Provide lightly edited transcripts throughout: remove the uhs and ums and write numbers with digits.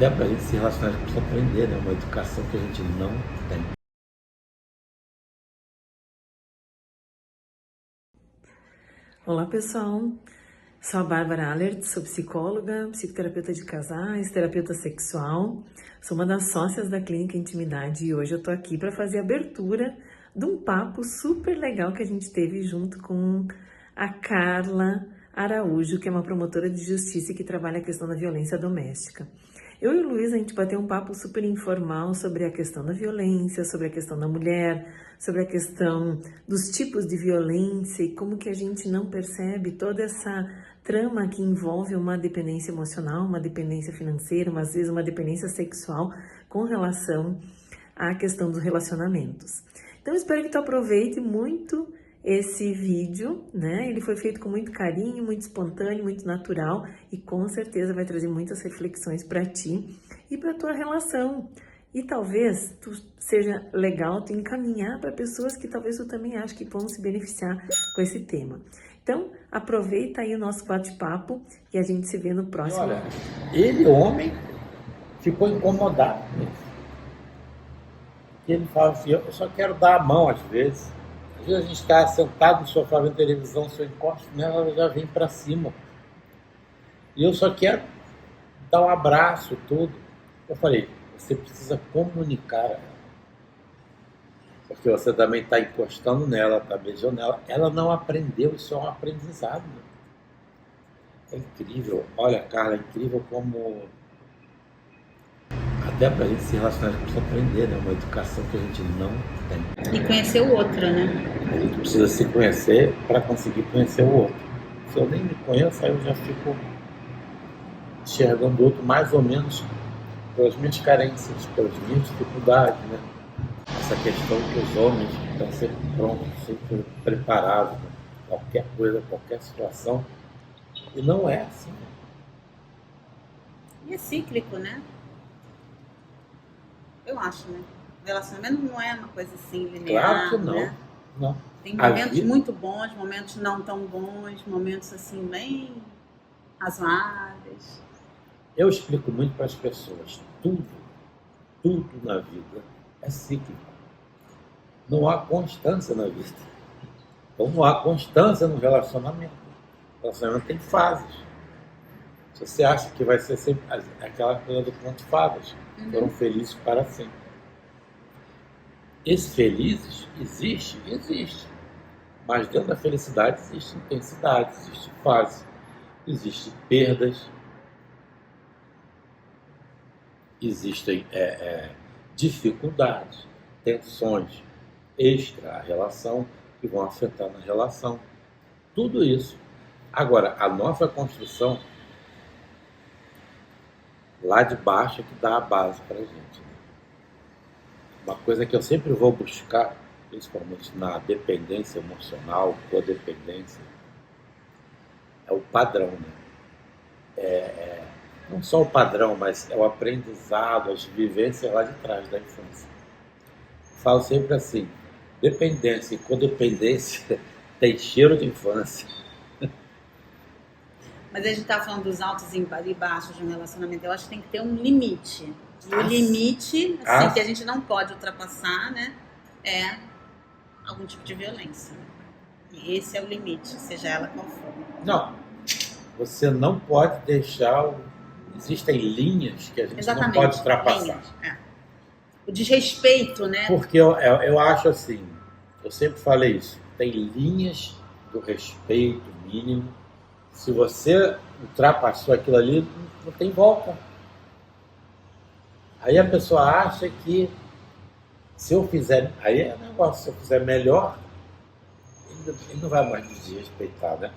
Até para a gente se relacionar, a gente precisa aprender, né? Uma educação que a gente não tem. Olá pessoal, sou a Bárbara Allert, sou psicóloga, psicoterapeuta de casais, terapeuta sexual, sou uma das sócias da Clínica Intimidade e hoje eu tô aqui para fazer a abertura de um papo super legal que a gente teve junto com a Carla Araújo, que é uma promotora de justiça e que trabalha a questão da violência doméstica. Eu e o Luiz, a gente bateu um papo super informal sobre a questão da violência, sobre a questão da mulher, sobre a questão dos tipos de violência e como que a gente não percebe toda essa trama que envolve uma dependência emocional, uma dependência financeira, às vezes uma dependência sexual com relação à questão dos relacionamentos. Então, espero que tu aproveite muito esse vídeo, né? Ele foi feito com muito carinho, muito espontâneo, muito natural e com certeza vai trazer muitas reflexões para ti e para tua relação. E talvez seja legal tu encaminhar para pessoas que talvez tu também ache que vão se beneficiar com esse tema. Então, aproveita aí o nosso bate-papo e a gente se vê no próximo. Olha, ele, homem, ficou incomodado com isso. Ele fala assim, eu só quero dar a mão às vezes. Às vezes a gente está sentado no sofá vendo televisão, se eu encosto nela, ela já vem para cima. E eu só quero dar um abraço, tudo. Eu falei, você precisa comunicar ela. Porque você também está encostando nela, está beijando nela. Ela não aprendeu, isso é um aprendizado. É incrível. Olha, Carla, é incrível como... Até para a gente se relacionar, a gente precisa aprender, né? Uma educação que a gente não tem. E conhecer o outro, né? A gente precisa se conhecer para conseguir conhecer o outro. Se eu nem me conheço, aí eu já fico enxergando o outro mais ou menos pelas minhas carências, pelas minhas dificuldades, né? Essa questão que os homens estão sempre prontos, sempre preparados, né? Qualquer coisa, qualquer situação. E não é assim. E é cíclico, né? Eu acho, né? O relacionamento não é uma coisa assim linear, Claro que não. né? Não. Tem A momentos vida- muito bons, momentos não tão bons, momentos assim bem razoáveis. Eu explico muito para as pessoas. Tudo na vida é cíclico. Não há constância na vida. Então não há constância no relacionamento. O relacionamento tem fases. Se você acha que vai ser sempre aquela coisa do conto de fadas, foram felizes para sempre. Esses felizes existe. Mas dentro da felicidade existe intensidade, existe fase, existem perdas, existem dificuldades, tensões extra à relação que vão afetar na relação. Tudo isso. Agora, a nossa construção lá de baixo é que dá a base para a gente. Né? Uma coisa que eu sempre vou buscar, principalmente na dependência emocional, codependência, é o padrão. Né? Não só o padrão, mas é o aprendizado, as vivências lá de trás da infância. Falo sempre assim, dependência e codependência tem cheiro de infância. Mas a gente tá falando dos altos e baixos de um relacionamento. Eu acho que tem que ter um limite. E o Ah, limite, assim, ah. que a gente não pode ultrapassar, né? É algum tipo de violência. E esse é o limite, seja ela qual for. Não, você não pode deixar... Existem linhas que a gente Exatamente. não pode ultrapassar. Linhas, o desrespeito, né? Porque eu acho assim, eu sempre falei isso, tem linhas do respeito mínimo. Se você ultrapassou aquilo ali, não tem volta. Aí a pessoa acha que se eu fizer... Aí é negócio, se eu fizer melhor, ele não vai mais me desrespeitar, né?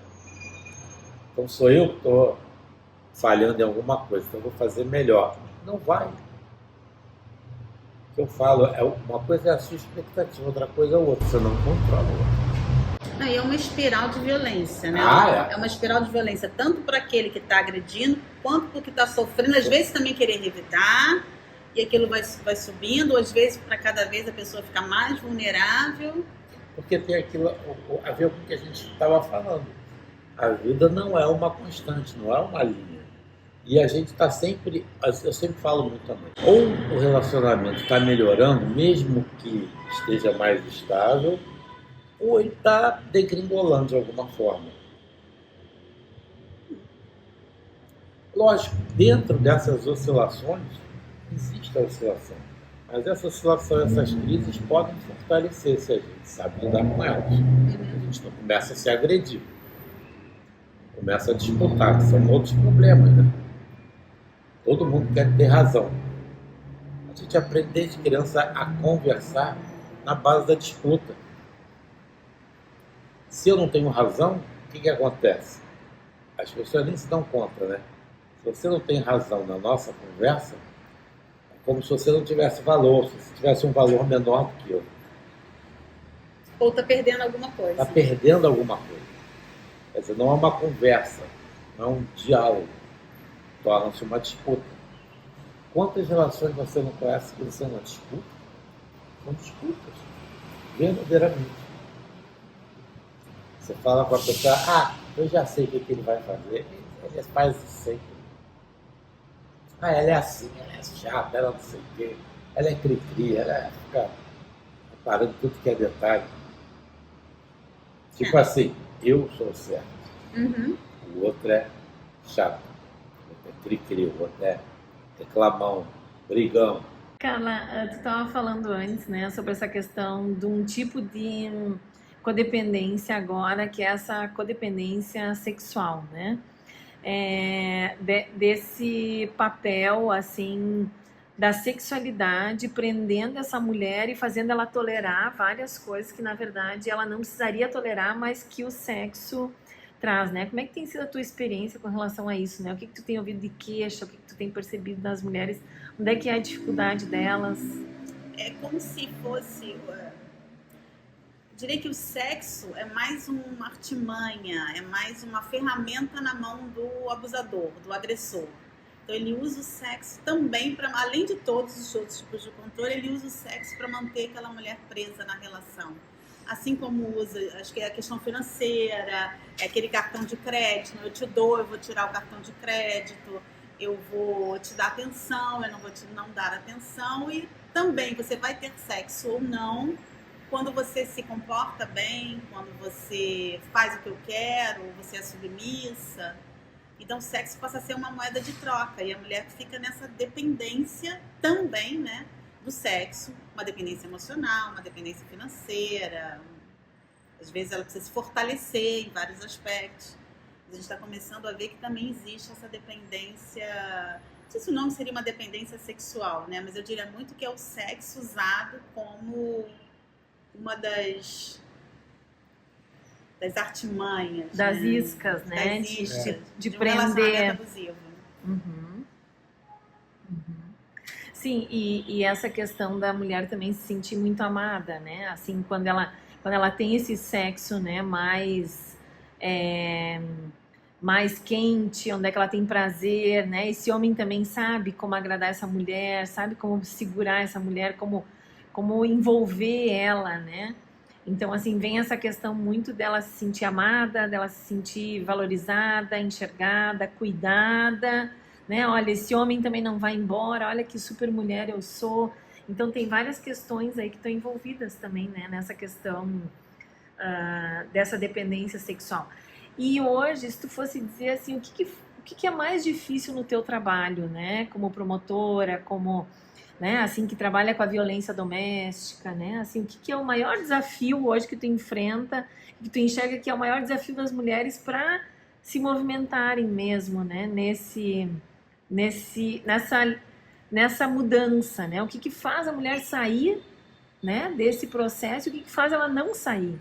Então sou eu que estou falhando em alguma coisa, então eu vou fazer melhor. Não vai. O que eu falo, uma coisa é a sua expectativa, outra coisa é o outro. Você não controla o outro. Não, e é uma espiral de violência, né? Ah, É uma espiral de violência tanto para aquele que está agredindo, quanto para o que está sofrendo. Às vezes também querer revidar, e aquilo vai subindo, ou às vezes para cada vez a pessoa ficar mais vulnerável. Porque tem aquilo a ver com o que a gente estava falando. A vida não é uma constante, não é uma linha. E a gente está sempre, eu sempre falo muito também, ou o relacionamento está melhorando, mesmo que esteja mais estável, ou ele está degringolando de alguma forma. Lógico, dentro dessas oscilações, existe a oscilação. Mas essa oscilação, essas crises podem fortalecer se a gente sabe lidar com elas. A gente não começa a se agredir, começa a disputar, que são outros problemas, né? Todo mundo quer ter razão. A gente aprende desde criança a conversar na base da disputa. Se eu não tenho razão, o que acontece? As pessoas nem se dão conta, né? Se você não tem razão na nossa conversa, é como se você não tivesse valor, se você tivesse um valor menor do que eu. Ou está perdendo alguma coisa. Está perdendo alguma coisa. Quer dizer, não é uma conversa, não é um diálogo. Torna-se uma disputa. Quantas relações você não conhece que você não disputa? São disputas, verdadeiramente. Você fala com a pessoa, eu já sei o que ele vai fazer. Ele faz isso sempre. Ela é assim, ela é chata, ela não sei o quê. Ela é cri-cri, ela fica parando tudo que é detalhe. Tipo assim, eu sou certo. O outro é chato. O outro é cri-cri, o outro é reclamão, brigão. Carla, tu estava falando antes, né, sobre essa questão de um tipo de codependência agora, que é essa codependência sexual, né? Desse papel, assim, da sexualidade, prendendo essa mulher e fazendo ela tolerar várias coisas que, na verdade, ela não precisaria tolerar, mas que o sexo traz, né? Como é que tem sido a tua experiência com relação a isso, né? O que tu tem ouvido de queixa, o que tu tem percebido das mulheres, onde é que é a dificuldade delas? É como se fosse... Direi que o sexo é mais uma artimanha, é mais uma ferramenta na mão do abusador, do agressor. Então ele usa o sexo também, além de todos os outros tipos de controle, ele usa o sexo para manter aquela mulher presa na relação. Assim como usa, acho que é a questão financeira, é aquele cartão de crédito, eu te dou, eu vou tirar o cartão de crédito, eu vou te dar atenção, eu não vou te não dar atenção, e também você vai ter sexo ou não, quando você se comporta bem, quando você faz o que eu quero, você é submissa. Então o sexo passa a ser uma moeda de troca e a mulher fica nessa dependência também, né, do sexo, uma dependência emocional, uma dependência financeira. Às vezes ela precisa se fortalecer em vários aspectos. A gente está começando a ver que também existe essa dependência, não sei se o nome seria uma dependência sexual, né, mas eu diria muito que é o sexo usado como uma das artimanhas, das né? iscas, né? Das iscas, de um prender. relacionamento abusivo. Sim, e essa questão da mulher também se sentir muito amada, né? Assim, quando ela tem esse sexo, né, mais quente, onde é que ela tem prazer, né? Esse homem também sabe como agradar essa mulher, sabe como segurar essa mulher, como envolver ela, né? Então, assim, vem essa questão muito dela se sentir amada, dela se sentir valorizada, enxergada, cuidada, né? Olha, esse homem também não vai embora, olha que super mulher eu sou. Então, tem várias questões aí que estão envolvidas também, né? Nessa questão dessa dependência sexual. E hoje, se tu fosse dizer assim, o que é mais difícil no teu trabalho, né? Como promotora, como... né, assim, que trabalha com a violência doméstica, né, assim, o que é o maior desafio hoje que tu enfrenta, que tu enxerga que é o maior desafio das mulheres para se movimentarem mesmo, né, nessa mudança, né, o que faz a mulher sair, né, desse processo, e o que faz ela não sair?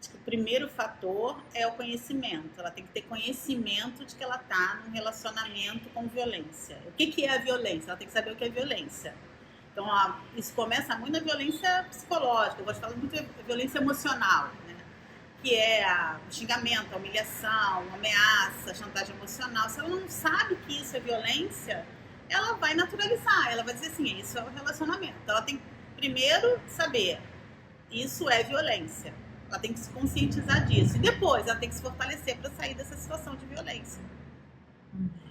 Acho que o primeiro fator é o conhecimento. Ela tem que ter conhecimento de que ela está num relacionamento com violência. O que é a violência? Ela tem que saber o que é violência. Então, isso começa muito na violência psicológica. Eu gosto de falar muito da violência emocional, né? Que é o xingamento, a humilhação, a ameaça, a chantagem emocional. Se ela não sabe que isso é violência, ela vai naturalizar. Ela vai dizer assim, isso é o relacionamento. Então, ela tem que primeiro saber, isso é violência. Ela tem que se conscientizar disso. E depois ela tem que se fortalecer para sair dessa situação de violência.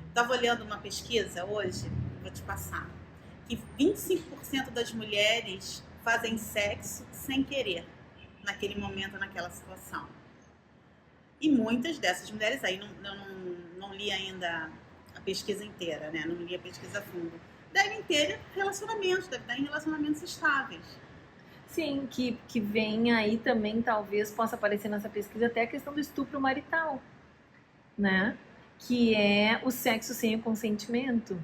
Estava olhando uma pesquisa hoje, vou te passar, que 25% das mulheres fazem sexo sem querer, naquele momento, naquela situação. E muitas dessas mulheres, aí não li ainda a pesquisa inteira, né? Não li a pesquisa a fundo. Devem ter relacionamentos, devem estar em relacionamentos estáveis. Sim, que vem aí também, talvez possa aparecer nessa pesquisa até a questão do estupro marital, né? Que é o sexo sem o consentimento,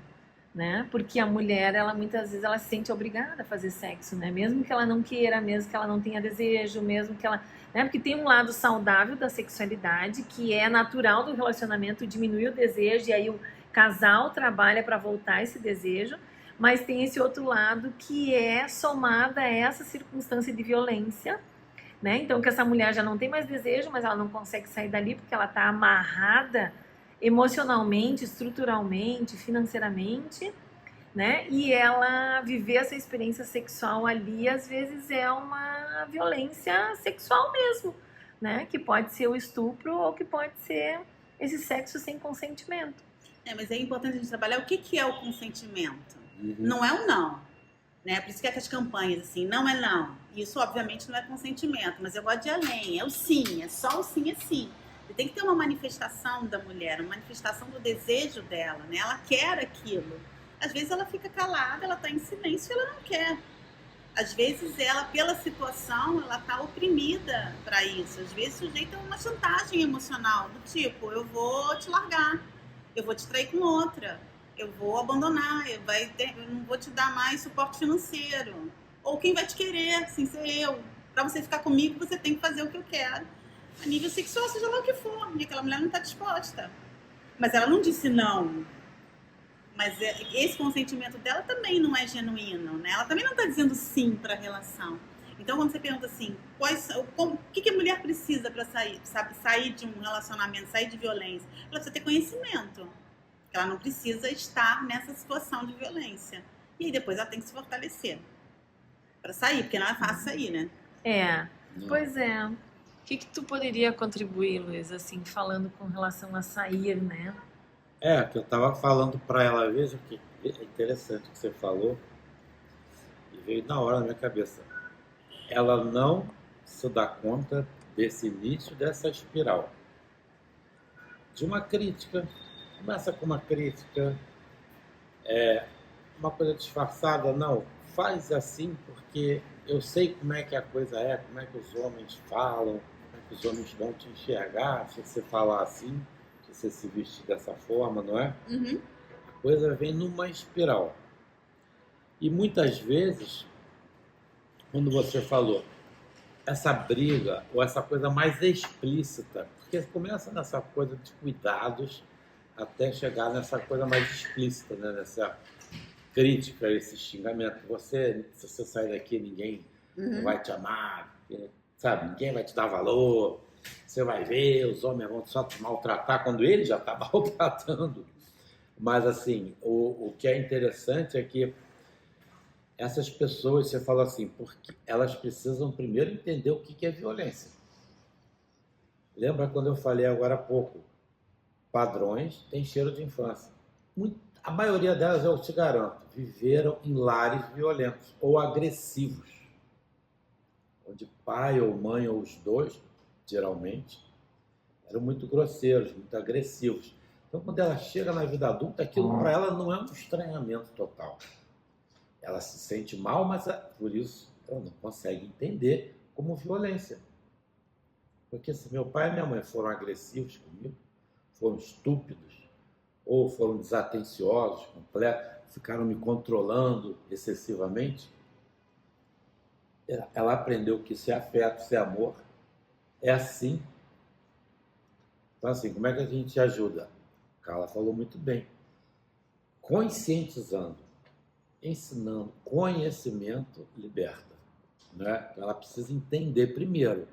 né? Porque a mulher, ela muitas vezes ela se sente obrigada a fazer sexo, né? Mesmo que ela não queira, mesmo que ela não tenha desejo, mesmo que ela, né? Porque tem um lado saudável da sexualidade que é natural do relacionamento, diminuir o desejo e aí o casal trabalha para voltar esse desejo, mas tem esse outro lado que é somada a essa circunstância de violência, né? Então que essa mulher já não tem mais desejo, mas ela não consegue sair dali porque ela está amarrada emocionalmente, estruturalmente, financeiramente, né? E ela viver essa experiência sexual ali, às vezes é uma violência sexual mesmo, né? Que pode ser o estupro ou que pode ser esse sexo sem consentimento. Mas é importante a gente trabalhar o que é o consentimento. Não é o não, né? Por isso que é que as campanhas, assim, não é não. Isso, obviamente, não é consentimento, mas eu gosto de ir além. É o sim, é só o sim, é sim. E tem que ter uma manifestação da mulher, uma manifestação do desejo dela, né? Ela quer aquilo. Às vezes ela fica calada, ela está em silêncio e ela não quer. Às vezes ela, pela situação, ela está oprimida para isso. Às vezes sujeita a uma chantagem emocional, do tipo, eu vou te largar, eu vou te trair com outra, eu vou abandonar, eu não vou te dar mais suporte financeiro. Ou quem vai te querer, sem ser eu. Para você ficar comigo, você tem que fazer o que eu quero. A nível sexual, seja lá o que for. E aquela mulher não está disposta. Mas ela não disse não. Mas esse consentimento dela também não é genuíno, né? Ela também não está dizendo sim para a relação. Então, quando você pergunta assim, o que a mulher precisa para sair, sabe, sair de um relacionamento, sair de violência? Ela precisa ter conhecimento. Ela não precisa estar nessa situação de violência. E aí depois ela tem que se fortalecer para sair, porque não é fácil sair, né? Pois é. O que tu poderia contribuir, Luiz, assim, falando com relação a sair, né? Que eu estava falando para ela, veja que é interessante o que você falou, e veio na hora na minha cabeça. Ela não se dá conta desse início dessa espiral. De uma crítica, começa com uma crítica, uma coisa disfarçada, não, faz assim porque eu sei como é que a coisa é, como é que os homens falam, como é que os homens vão te enxergar se você falar assim, se você se vestir dessa forma, não é? A coisa vem numa espiral. E muitas vezes, quando você falou essa briga ou essa coisa mais explícita, porque começa nessa coisa de cuidados até chegar nessa coisa mais explícita, né? Nessa crítica, esse xingamento. Se você sair daqui, ninguém vai te amar, sabe? Ninguém vai te dar valor. Você vai ver, os homens vão só te maltratar quando ele já está maltratando. Mas, assim, o que é interessante é que essas pessoas, você fala assim, porque elas precisam primeiro entender o que é violência. Lembra quando eu falei agora há pouco? Padrões têm cheiro de infância. A maioria delas, eu te garanto, viveram em lares violentos ou agressivos, onde pai ou mãe, ou os dois, geralmente, eram muito grosseiros, muito agressivos. Então, quando ela chega na vida adulta, aquilo para ela não é um estranhamento total. Ela se sente mal, mas por isso ela não consegue entender como violência. Porque se meu pai e minha mãe foram agressivos comigo, foram estúpidos, ou foram desatenciosos, completos, ficaram me controlando excessivamente, ela aprendeu que isso é afeto, isso é amor, é assim. Então, assim, como é que a gente ajuda? Carla falou muito bem. Conscientizando, ensinando, conhecimento liberta. Né? Ela precisa entender primeiro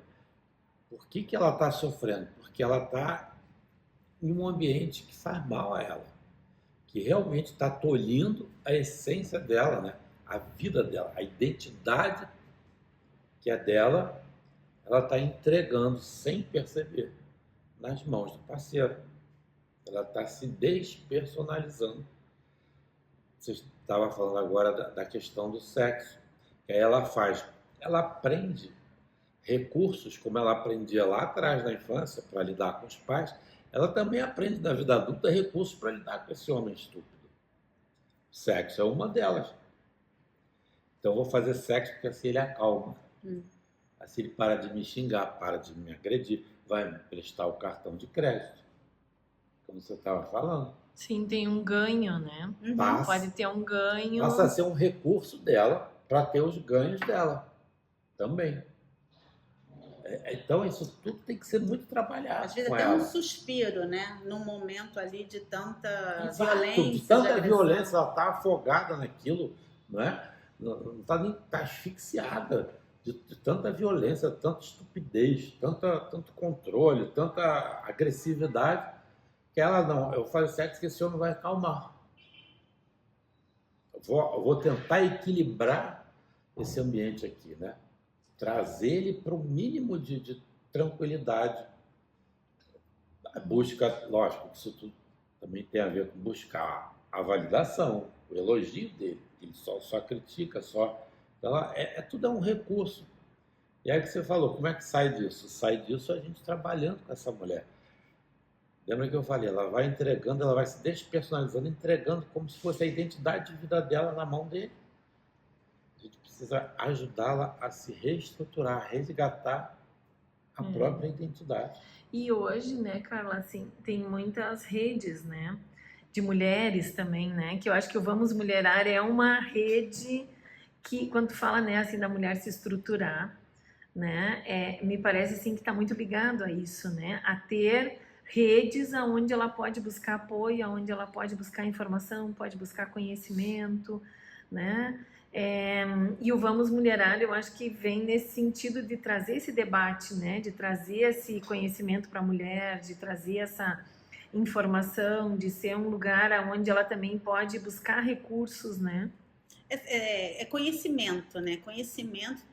por que ela está sofrendo. Porque ela está em um ambiente que faz mal a ela, que realmente está tolhindo a essência dela, né? A vida dela, a identidade que é dela, ela está entregando sem perceber nas mãos do parceiro. Ela está se despersonalizando. Você estava falando agora da questão do sexo. Que aí ela aprende recursos, como ela aprendia lá atrás na infância, para lidar com os pais, ela também aprende na vida adulta recursos para lidar com esse homem estúpido. Sexo é uma delas. Então eu vou fazer sexo porque assim ele acalma. Assim ele para de me xingar, para de me agredir, vai me prestar o cartão de crédito, como você estava falando. Sim, tem um ganho, né? Pode ter um ganho. Passa a ser um recurso dela para ter os ganhos dela também. Então isso tudo tem que ser muito trabalhado. Às vezes com até ela. um suspiro, né? Num momento ali de tanta Exato, violência. de tanta agressão. violência, ela está afogada naquilo, né? Não está nem tá asfixiada de tanta violência, tanta estupidez, tanto controle, tanta agressividade, que ela não, eu faço sexo que esse homem vai acalmar. Eu vou tentar equilibrar esse ambiente aqui, né? Trazer ele para o mínimo de tranquilidade. A busca, lógico, que isso tudo também tem a ver com buscar a validação, o elogio dele. Ele só critica, Então, tudo é um recurso. E aí que você falou, como é que sai disso? Sai disso a gente trabalhando com essa mulher. Lembra que eu falei? Ela vai entregando, ela vai se despersonalizando, entregando como se fosse a identidade de vida dela na mão dele. A gente precisa ajudá-la a se reestruturar, a resgatar a própria identidade. E hoje, né, Carla, assim, tem muitas redes, né, de mulheres também, né, que eu acho que o Vamos Mulherar é uma rede que, quando tu fala, né, assim, da mulher se estruturar, né, me parece, assim, que está muito ligado a isso, né, a ter redes aonde ela pode buscar apoio, aonde ela pode buscar informação, pode buscar conhecimento, né, e o Vamos Mulherar, eu acho que vem nesse sentido de trazer esse debate, né? De trazer esse conhecimento para a mulher, de trazer essa informação, de ser um lugar onde ela também pode buscar recursos, né? É conhecimento, né? Conhecimento,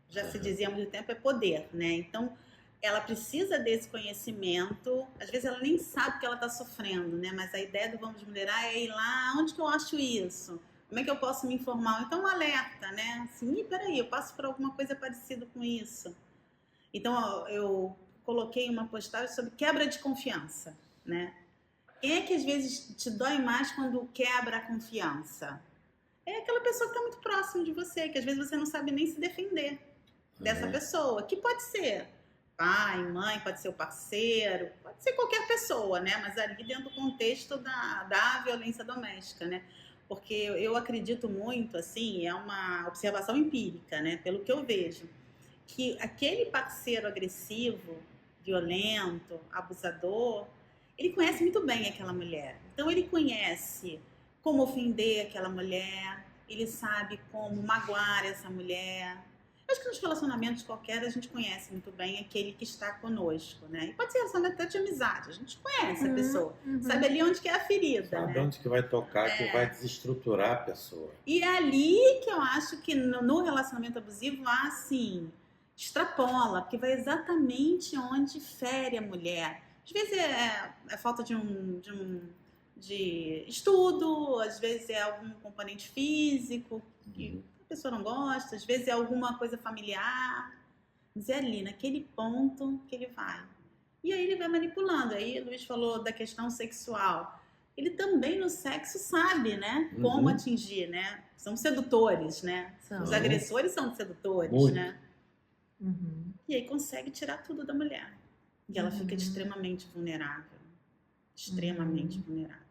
já se dizia há muito tempo, é poder, né? Então, ela precisa desse conhecimento. Às vezes ela nem sabe que ela está sofrendo, né? Mas a ideia do Vamos Mulherar é ir lá, onde que eu acho isso? Como é que eu posso me informar? Então, um alerta, né? Assim, peraí, eu passo por alguma coisa parecida com isso. Então, eu coloquei uma postagem sobre quebra de confiança, né? Quem é que às vezes te dói mais quando quebra a confiança? É aquela pessoa que está muito próxima de você, que às vezes você não sabe nem se defender dessa pessoa, que pode ser pai, mãe, pode ser o parceiro, pode ser qualquer pessoa, né? Mas ali dentro do contexto da violência doméstica, né? Porque eu acredito muito, assim, é uma observação empírica, né? Pelo que eu vejo, que aquele parceiro agressivo, violento, abusador, ele conhece muito bem aquela mulher. Então ele conhece como ofender aquela mulher, ele sabe como magoar essa mulher. Acho que nos relacionamentos qualquer a gente conhece muito bem aquele que está conosco, né? E pode ser relacionamento até de amizade, a gente conhece a pessoa, sabe ali onde que é a ferida, Sabe né? onde que vai tocar, que vai desestruturar a pessoa. E é ali que eu acho que no relacionamento abusivo, assim, extrapola, porque vai exatamente onde fere a mulher. Às vezes é falta de estudo, às vezes é algum componente físico que a pessoa não gosta, às vezes é alguma coisa familiar, mas é ali, naquele ponto que ele vai. E aí ele vai manipulando. Aí o Luiz falou da questão sexual. Ele também no sexo sabe, né? Como atingir, né? São sedutores, né? Os agressores são sedutores, muito, né? E aí consegue tirar tudo da mulher. E ela fica extremamente vulnerável. Extremamente vulnerável.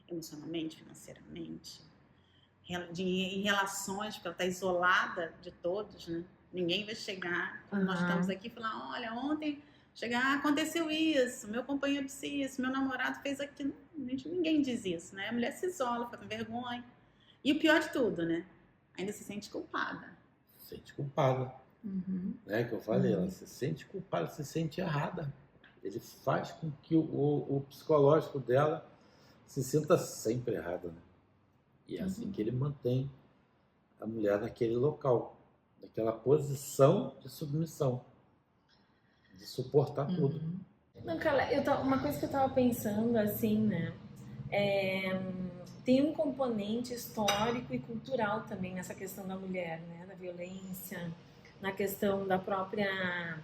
Emocionalmente, financeiramente. Em relações, porque ela está isolada de todos, né? Ninguém vai chegar. Quando nós estamos aqui e falar, olha, ontem aconteceu isso, meu companheiro disse isso, meu namorado fez aquilo. Ninguém diz isso, né? A mulher se isola, fica com vergonha. E o pior de tudo, né? Ainda se sente culpada. Se sente culpada. Né? Que eu falei, ela se sente culpada, se sente errada. Ele faz com que o psicológico dela se sinta sempre errada, né? E é assim que ele mantém a mulher naquele local, naquela posição de submissão, de suportar tudo. Não, Carla, uma coisa que eu tava pensando, assim, né? é, Tem um componente histórico e cultural também nessa questão da mulher, né? Da violência, na questão da própria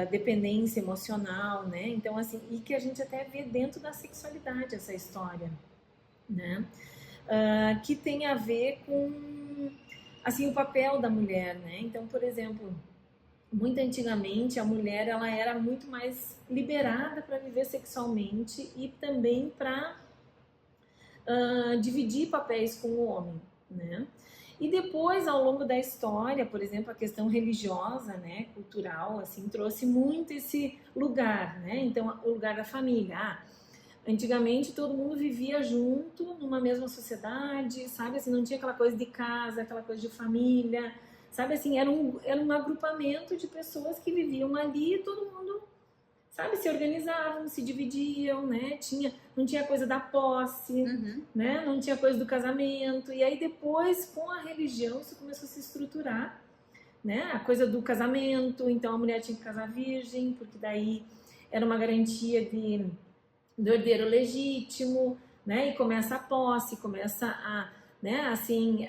dependência emocional, né? Então, assim, e que a gente até vê dentro da sexualidade essa história, né? Que tem a ver com, assim, o papel da mulher, né? Então, por exemplo, muito antigamente a mulher ela era muito mais liberada para viver sexualmente e também para dividir papéis com o homem, né? E depois, ao longo da história, por exemplo, a questão religiosa, né, cultural, assim, trouxe muito esse lugar, né? Então, o lugar da família. Antigamente todo mundo vivia junto numa mesma sociedade, sabe? Assim, não tinha aquela coisa de casa, aquela coisa de família, sabe? Assim, era um agrupamento de pessoas que viviam ali e todo mundo, sabe? Se organizavam, se dividiam, né? Não tinha coisa da posse, né? Não tinha coisa do casamento. E aí depois, com a religião, isso começou a se estruturar, né? A coisa do casamento, então a mulher tinha que casar virgem, porque daí era uma garantia do herdeiro legítimo, né? E começa a posse, começa a, né? Assim,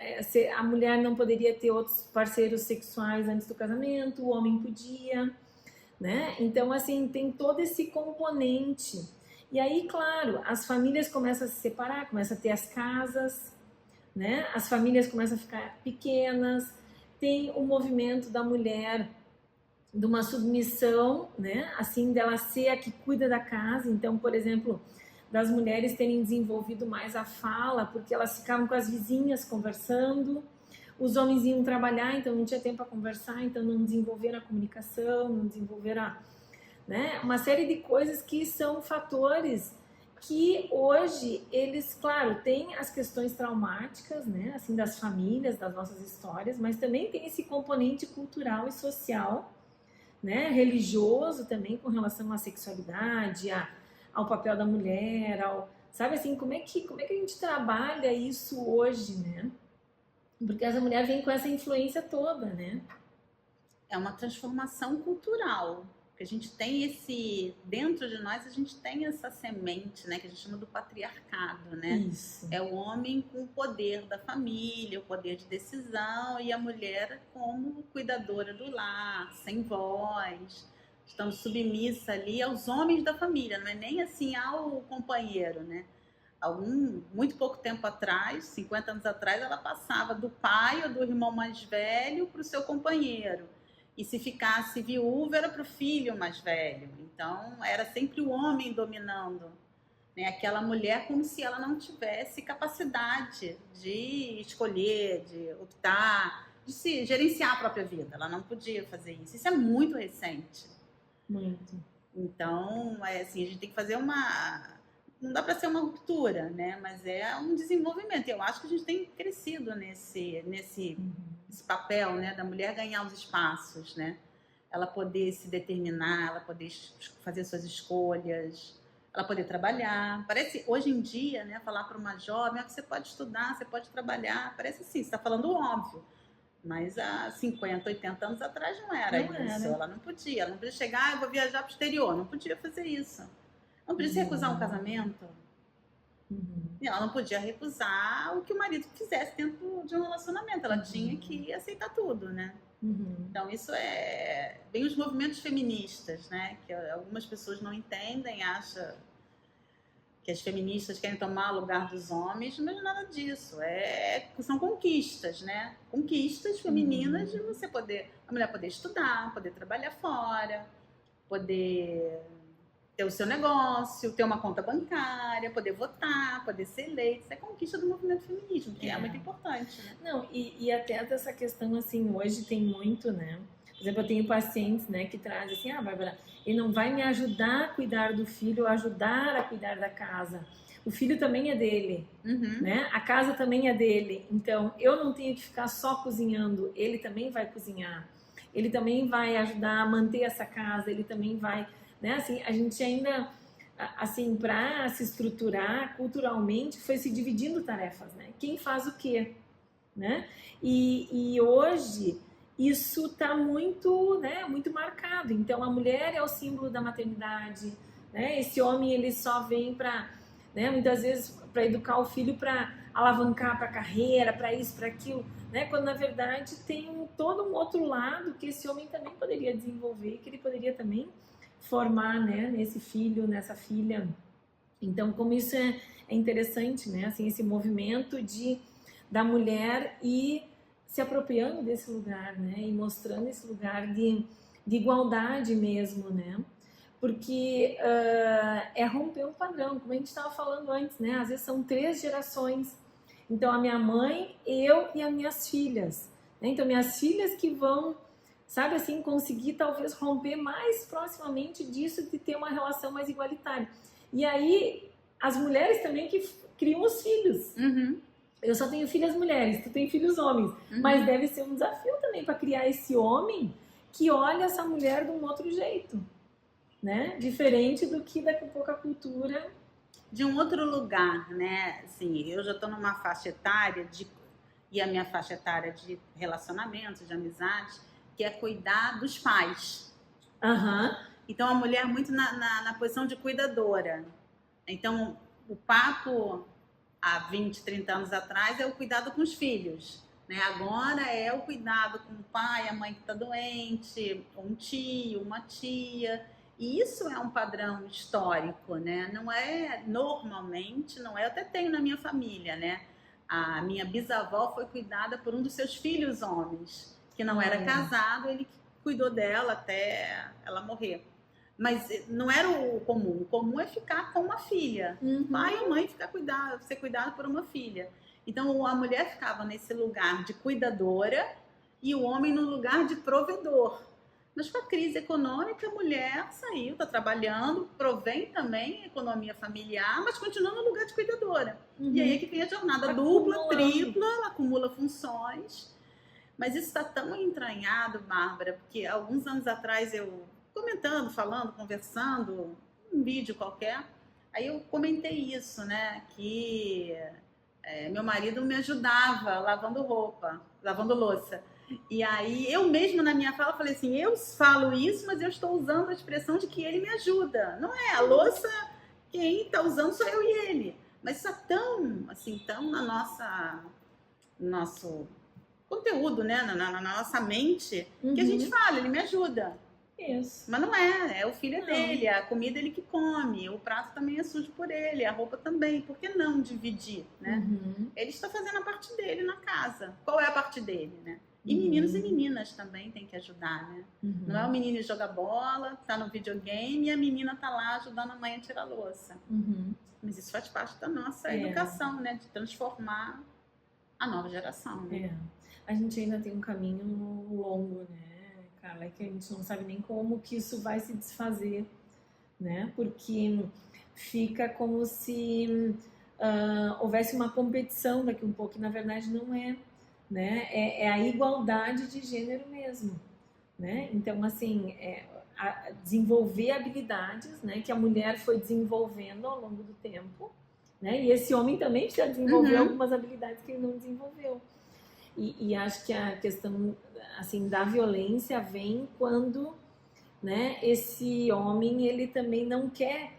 a mulher não poderia ter outros parceiros sexuais antes do casamento, o homem podia, né? Então, assim, tem todo esse componente. E aí, claro, as famílias começam a se separar, começam a ter as casas, né? As famílias começam a ficar pequenas, tem o movimento da mulher de uma submissão, né? Assim, dela ser a que cuida da casa. Então, por exemplo, das mulheres terem desenvolvido mais a fala, porque elas ficavam com as vizinhas conversando, os homens iam trabalhar, então não tinha tempo para conversar, então não desenvolveram a comunicação, não desenvolveram né? Uma série de coisas que são fatores que hoje eles, claro, têm as questões traumáticas, né? Assim, das famílias, das nossas histórias, mas também tem esse componente cultural e social, né, religioso também com relação à sexualidade, ao papel da mulher, sabe assim, como é que a gente trabalha isso hoje, né? Porque essa mulher vem com essa influência toda, né? É uma transformação cultural. Que a gente tem dentro de nós a gente tem essa semente, né, que a gente chama do patriarcado, né? Isso. É o homem com o poder da família, o poder de decisão, e a mulher como cuidadora do lar, sem voz, estando submissa ali aos homens da família, não é nem assim ao companheiro, né? Muito pouco tempo atrás, 50 anos atrás, ela passava do pai ou do irmão mais velho para o seu companheiro. E se ficasse viúva, era para o filho mais velho. Então, era sempre o homem dominando, né? Aquela mulher como se ela não tivesse capacidade de escolher, de optar, de se gerenciar a própria vida. Ela não podia fazer isso. Isso é muito recente. Muito. Então, assim, a gente tem que fazer não dá para ser uma ruptura, né? Mas é um desenvolvimento. Eu acho que a gente tem crescido nesse papel, né, da mulher ganhar os espaços, né? Ela poder se determinar, ela poder fazer suas escolhas, ela poder trabalhar. Parece hoje em dia, né, falar para uma jovem que você pode estudar, você pode trabalhar, parece assim, você está falando óbvio. Mas há 50, 80 anos atrás não era isso. Ela não podia chegar, eu vou viajar para o exterior, não podia fazer isso. Não podia recusar um casamento. Ela não podia recusar o que o marido fizesse dentro de um relacionamento. Ela tinha que aceitar tudo, né? Então, isso é bem os movimentos feministas, né? Que algumas pessoas não entendem, acham que as feministas querem tomar o lugar dos homens, mas nada disso. São conquistas, né? Conquistas femininas de a mulher poder estudar, poder trabalhar fora, poder ter o seu negócio, ter uma conta bancária, poder votar, poder ser eleito. Isso é conquista do movimento feminismo, que é muito importante, né? Não, e até dessa questão, assim, hoje tem muito, né? Por exemplo, eu tenho pacientes, né, que trazem assim, Bárbara, ele não vai me ajudar a cuidar do filho, ajudar a cuidar da casa. O filho também é dele, né? A casa também é dele. Então, eu não tenho que ficar só cozinhando, ele também vai cozinhar. Ele também vai ajudar a manter essa casa, ele também vai... Né? Assim, a gente ainda, assim, para se estruturar culturalmente, foi se dividindo tarefas, né? Quem faz o quê, né? E hoje isso está muito, né, muito marcado. Então, a mulher é o símbolo da maternidade, né? Esse homem, ele só vem para, né, muitas vezes, para educar o filho, para alavancar para a carreira, para isso, para aquilo, né? Quando, na verdade, tem todo um outro lado que esse homem também poderia desenvolver, que ele poderia também formar, né, nesse filho, nessa filha. Então, como isso é interessante, né? Assim, esse movimento da mulher e se apropriando desse lugar, né? E mostrando esse lugar de igualdade mesmo, né? Porque é romper um padrão, como a gente estava falando antes, né? Às vezes são 3 gerações. Então, a minha mãe, eu e as minhas filhas, né? Então, minhas filhas que vão, sabe assim, conseguir talvez romper mais proximamente disso, de ter uma relação mais igualitária. E aí, as mulheres também que criam os filhos. Uhum. Eu só tenho filhas mulheres, tu tem filhos homens. Uhum. Mas deve ser um desafio também para criar esse homem que olha essa mulher de um outro jeito, né? Diferente do que daqui a pouco a cultura... De um outro lugar, né? Assim, eu já estou numa faixa etária e a minha faixa etária de relacionamentos, de amizade, que é cuidar dos pais. Uhum. Então, a mulher muito na posição de cuidadora. Então, o papo há 20, 30 anos atrás é o cuidado com os filhos, né? Agora é o cuidado com o pai, a mãe que está doente, um tio, uma tia. E isso é um padrão histórico, né? Não é, normalmente, não é, eu até tenho na minha família, né? A minha bisavó foi cuidada por um dos seus filhos homens, que não era casado, ele cuidou dela até ela morrer. Mas não era o comum é ficar com uma filha. Uhum. Pai ou mãe ser cuidado por uma filha. Então a mulher ficava nesse lugar de cuidadora e o homem no lugar de provedor. Mas com a crise econômica, a mulher saiu, está trabalhando, provém também a economia familiar, mas continua no lugar de cuidadora. Uhum. E aí é que vem a jornada dupla, tripla, ela acumula funções. Mas isso está tão entranhado, Bárbara, porque alguns anos atrás eu, comentando, falando, conversando, um vídeo qualquer, aí eu comentei isso, né, que meu marido me ajudava lavando roupa, lavando louça. E aí eu mesma na minha fala falei assim, eu falo isso, mas eu estou usando a expressão de que ele me ajuda. Não é, a louça, quem está usando sou eu e ele. Mas isso é tão, assim, tão na nosso conteúdo, né, na nossa mente, que a gente fala, ele me ajuda. Isso. Mas não é o filho dele, a comida ele que come, o prato também é sujo por ele, a roupa também. Por que não dividir, né? Uhum. Ele está fazendo a parte dele na casa. Qual é a parte dele, né? E meninos e meninas também tem que ajudar, né? Uhum. Não é o menino jogar bola, tá no videogame e a menina tá lá ajudando a mãe a tirar a louça. Uhum. Mas isso faz parte da nossa educação, né? De transformar a nova geração, né? A gente ainda tem um caminho longo, né, Carla? É que a gente não sabe nem como que isso vai se desfazer, né? Porque fica como se houvesse uma competição daqui um pouco, e na verdade não é, né? É a igualdade de gênero mesmo, né? Então, assim, desenvolver habilidades, né, que a mulher foi desenvolvendo ao longo do tempo, né? E esse homem também precisa desenvolver algumas habilidades que ele não desenvolveu. E acho que a questão, assim, da violência vem quando, né, esse homem, ele também não quer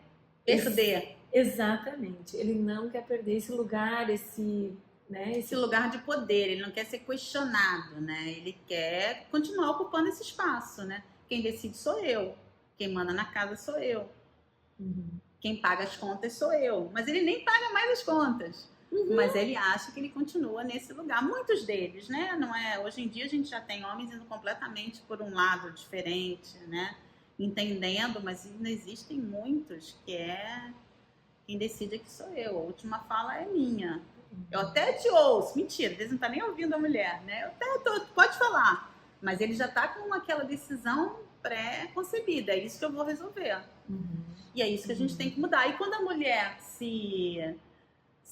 perder. Exatamente. Ele não quer perder esse lugar, esse lugar de poder. Ele não quer ser questionado, né? Ele quer continuar ocupando esse espaço, né? Quem decide sou eu. Quem manda na casa sou eu. Quem paga as contas sou eu. Mas ele nem paga mais as contas. Mas ele acha que ele continua nesse lugar. Muitos deles, né? Não é? Hoje em dia a gente já tem homens indo completamente por um lado diferente, né? Entendendo, mas ainda existem muitos que quem decide aqui sou eu. A última fala é minha. Eu até te ouço. Mentira, eles não estão nem ouvindo a mulher, né? Pode falar. Mas ele já está com aquela decisão pré-concebida. É isso que eu vou resolver. E é isso que a gente tem que mudar. E quando a mulher se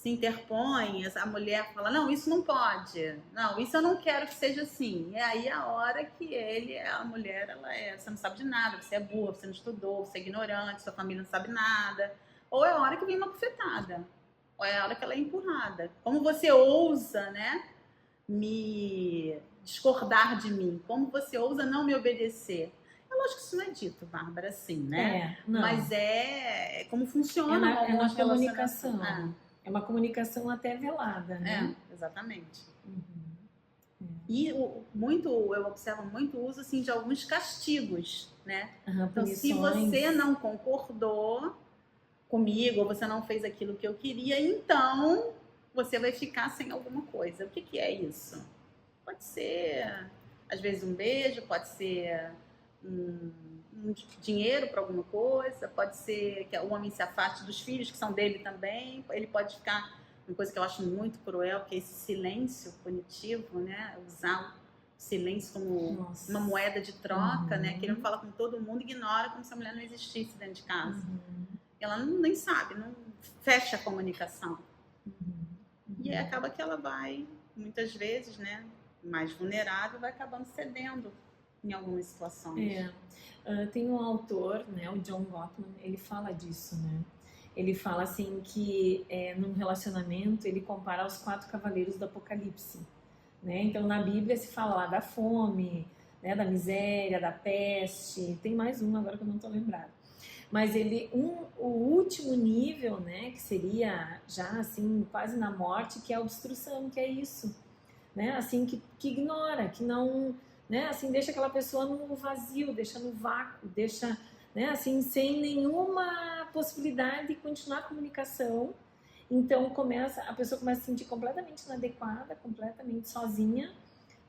interpõe, a mulher fala, não, isso não pode, não, isso eu não quero que seja assim. E aí a hora que a mulher, você não sabe de nada, você é burra, você não estudou, você é ignorante, sua família não sabe nada. Ou é a hora que vem uma bufetada, ou é a hora que ela é empurrada. Como você ousa, né, me discordar de mim? Como você ousa não me obedecer? É lógico que isso não é dito, Bárbara, assim, né? Não. Mas é como É funciona na alguns comunicação. relacionamentos. É uma comunicação até velada, né? Exatamente. Uhum. E eu observo muito o uso assim, de alguns castigos, né? Então, se Punições. você não concordou comigo, ou você não fez aquilo que eu queria, então você vai ficar sem alguma coisa. O que que é isso? Pode ser, às vezes, um beijo, pode ser um dinheiro para alguma coisa, pode ser que o homem se afaste dos filhos que são dele também, ele pode ficar, uma coisa que eu acho muito cruel, que é esse silêncio punitivo, né? Usar o silêncio como uma moeda de troca, né? Que ele não fala com todo mundo, ignora como se a mulher não existisse dentro de casa. Ela nem sabe, não fecha a comunicação. E aí acaba que ela vai, muitas vezes, né? Mais vulnerável, vai acabando cedendo em algumas situações. Tem um autor, né, o John Gottman, ele fala disso, né? Ele fala assim que num relacionamento ele compara os 4 cavaleiros do Apocalipse, né? Então na Bíblia se fala lá da fome, né, da miséria, da peste, tem mais um agora que eu não estou lembrada. Mas o último nível, né, que seria já assim quase na morte, que é a obstrução, que é isso, né? Assim que ignora, que não, né? Assim deixa aquela pessoa no vazio, deixa no vácuo, deixa, né? Assim sem nenhuma possibilidade de continuar a comunicação. Então a pessoa começa a se sentir completamente inadequada, completamente sozinha,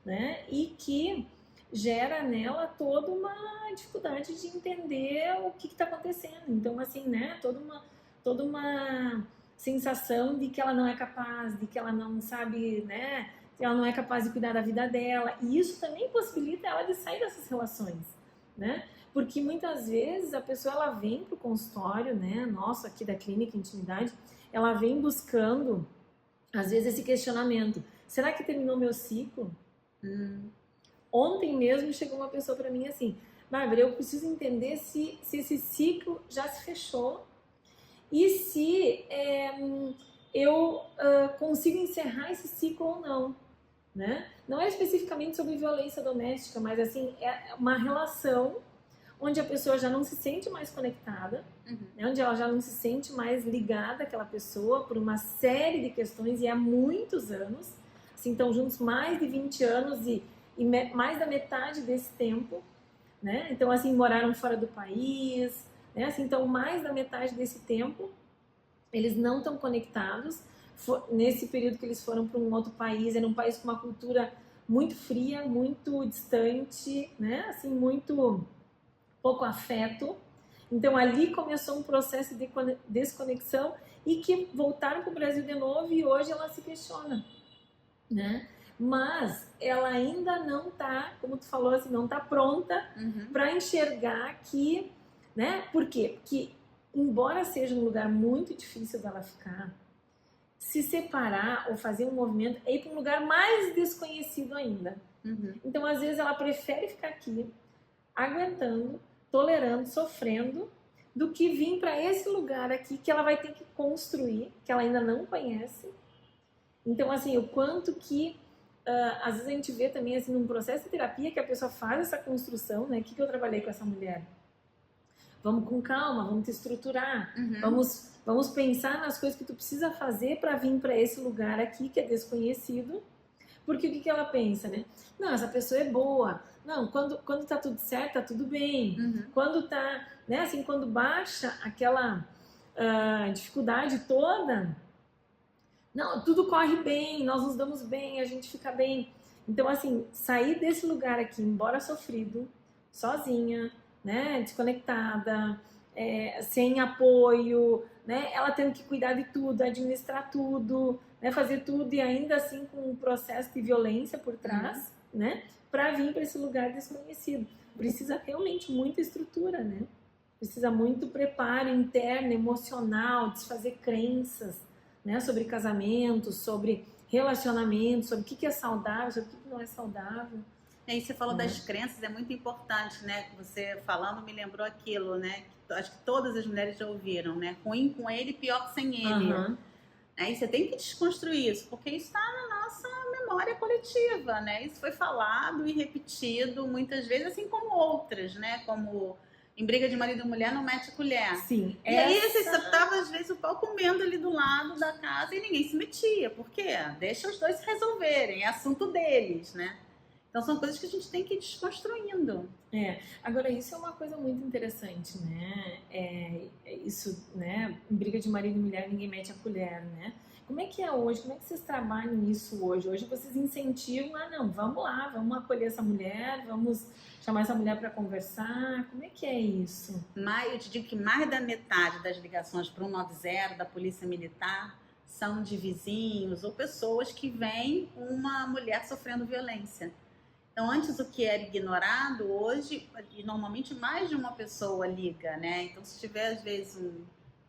né? E que gera nela toda uma dificuldade de entender o que está acontecendo. Então assim, né? Toda uma sensação de que ela não é capaz, de que ela não sabe, né? Ela não é capaz de cuidar da vida dela, e isso também possibilita ela de sair dessas relações, né? Porque muitas vezes a pessoa ela vem para o consultório, né, nosso aqui da Clínica Intimidade, ela vem buscando, às vezes, esse questionamento: será que terminou meu ciclo? Ontem mesmo chegou uma pessoa para mim assim: Bárbara, eu preciso entender se esse ciclo já se fechou e se eu consigo encerrar esse ciclo ou não. Né? Não é especificamente sobre violência doméstica, mas assim, é uma relação onde a pessoa já não se sente mais conectada, né? Onde ela já não se sente mais ligada àquela pessoa por uma série de questões, e há muitos anos, assim, estão juntos mais de 20 anos e mais da metade desse tempo, né? Então assim, moraram fora do país, né? Assim, então mais da metade desse tempo eles não estão conectados. Nesse período que eles foram para um outro país, era um país com uma cultura muito fria, muito distante, né? Assim, muito pouco afeto. Então ali começou um processo de desconexão, e que voltaram para o Brasil de novo, e hoje ela se questiona, né? Mas ela ainda não está, como tu falou, assim, não está pronta para enxergar que, né? Por quê? Porque embora seja um lugar muito difícil dela ficar, se separar ou fazer um movimento é ir para um lugar mais desconhecido ainda. Então, às vezes, ela prefere ficar aqui, aguentando, tolerando, sofrendo, do que vir para esse lugar aqui que ela vai ter que construir, que ela ainda não conhece. Então, assim, o quanto que às vezes a gente vê também assim, num processo de terapia que a pessoa faz essa construção, né? O que eu trabalhei com essa mulher? Vamos com calma, vamos te estruturar, vamos pensar nas coisas que tu precisa fazer para vir para esse lugar aqui que é desconhecido. Porque o que ela pensa, né? Não, essa pessoa é boa. Não, quando tá tudo certo, tá tudo bem. Quando tá, né? Assim, quando baixa aquela dificuldade toda, não, tudo corre bem, nós nos damos bem, a gente fica bem. Então, assim, sair desse lugar aqui, embora sofrido, sozinha, né, desconectada, sem apoio, né, ela tendo que cuidar de tudo, administrar tudo, né, fazer tudo, e ainda assim com um processo de violência por trás, né, para vir para esse lugar desconhecido. Precisa realmente muita estrutura, né? Precisa muito preparo interno, emocional, desfazer crenças, né, sobre casamento, sobre relacionamento, sobre o que é saudável, sobre o que não é saudável. E aí você falou das crenças, é muito importante, né? Você falando me lembrou aquilo, né? Acho que todas as mulheres já ouviram, né? Ruim com ele, pior que sem ele. E você tem que desconstruir isso, porque isso está na nossa memória coletiva, né? Isso foi falado e repetido muitas vezes, assim como outras, né? Como em briga de marido e mulher não mete colher. Sim. E aí você tava, às vezes, o pau comendo ali do lado da casa e ninguém se metia. Por quê? Deixa os dois se resolverem, é assunto deles, né? Então são coisas que a gente tem que ir desconstruindo. Agora isso é uma coisa muito interessante, né? Isso, né? Em briga de marido e mulher ninguém mete a colher, né? Como é que é hoje? Como é que vocês trabalham isso hoje? Hoje vocês incentivam, não, vamos lá, vamos acolher essa mulher, vamos chamar essa mulher para conversar. Como é que é isso? Mas eu te digo que mais da metade das ligações para o 190 da Polícia Militar são de vizinhos ou pessoas que veem uma mulher sofrendo violência. Então, antes o que era ignorado, hoje, e normalmente mais de uma pessoa liga, né? Então, se tiver, às vezes,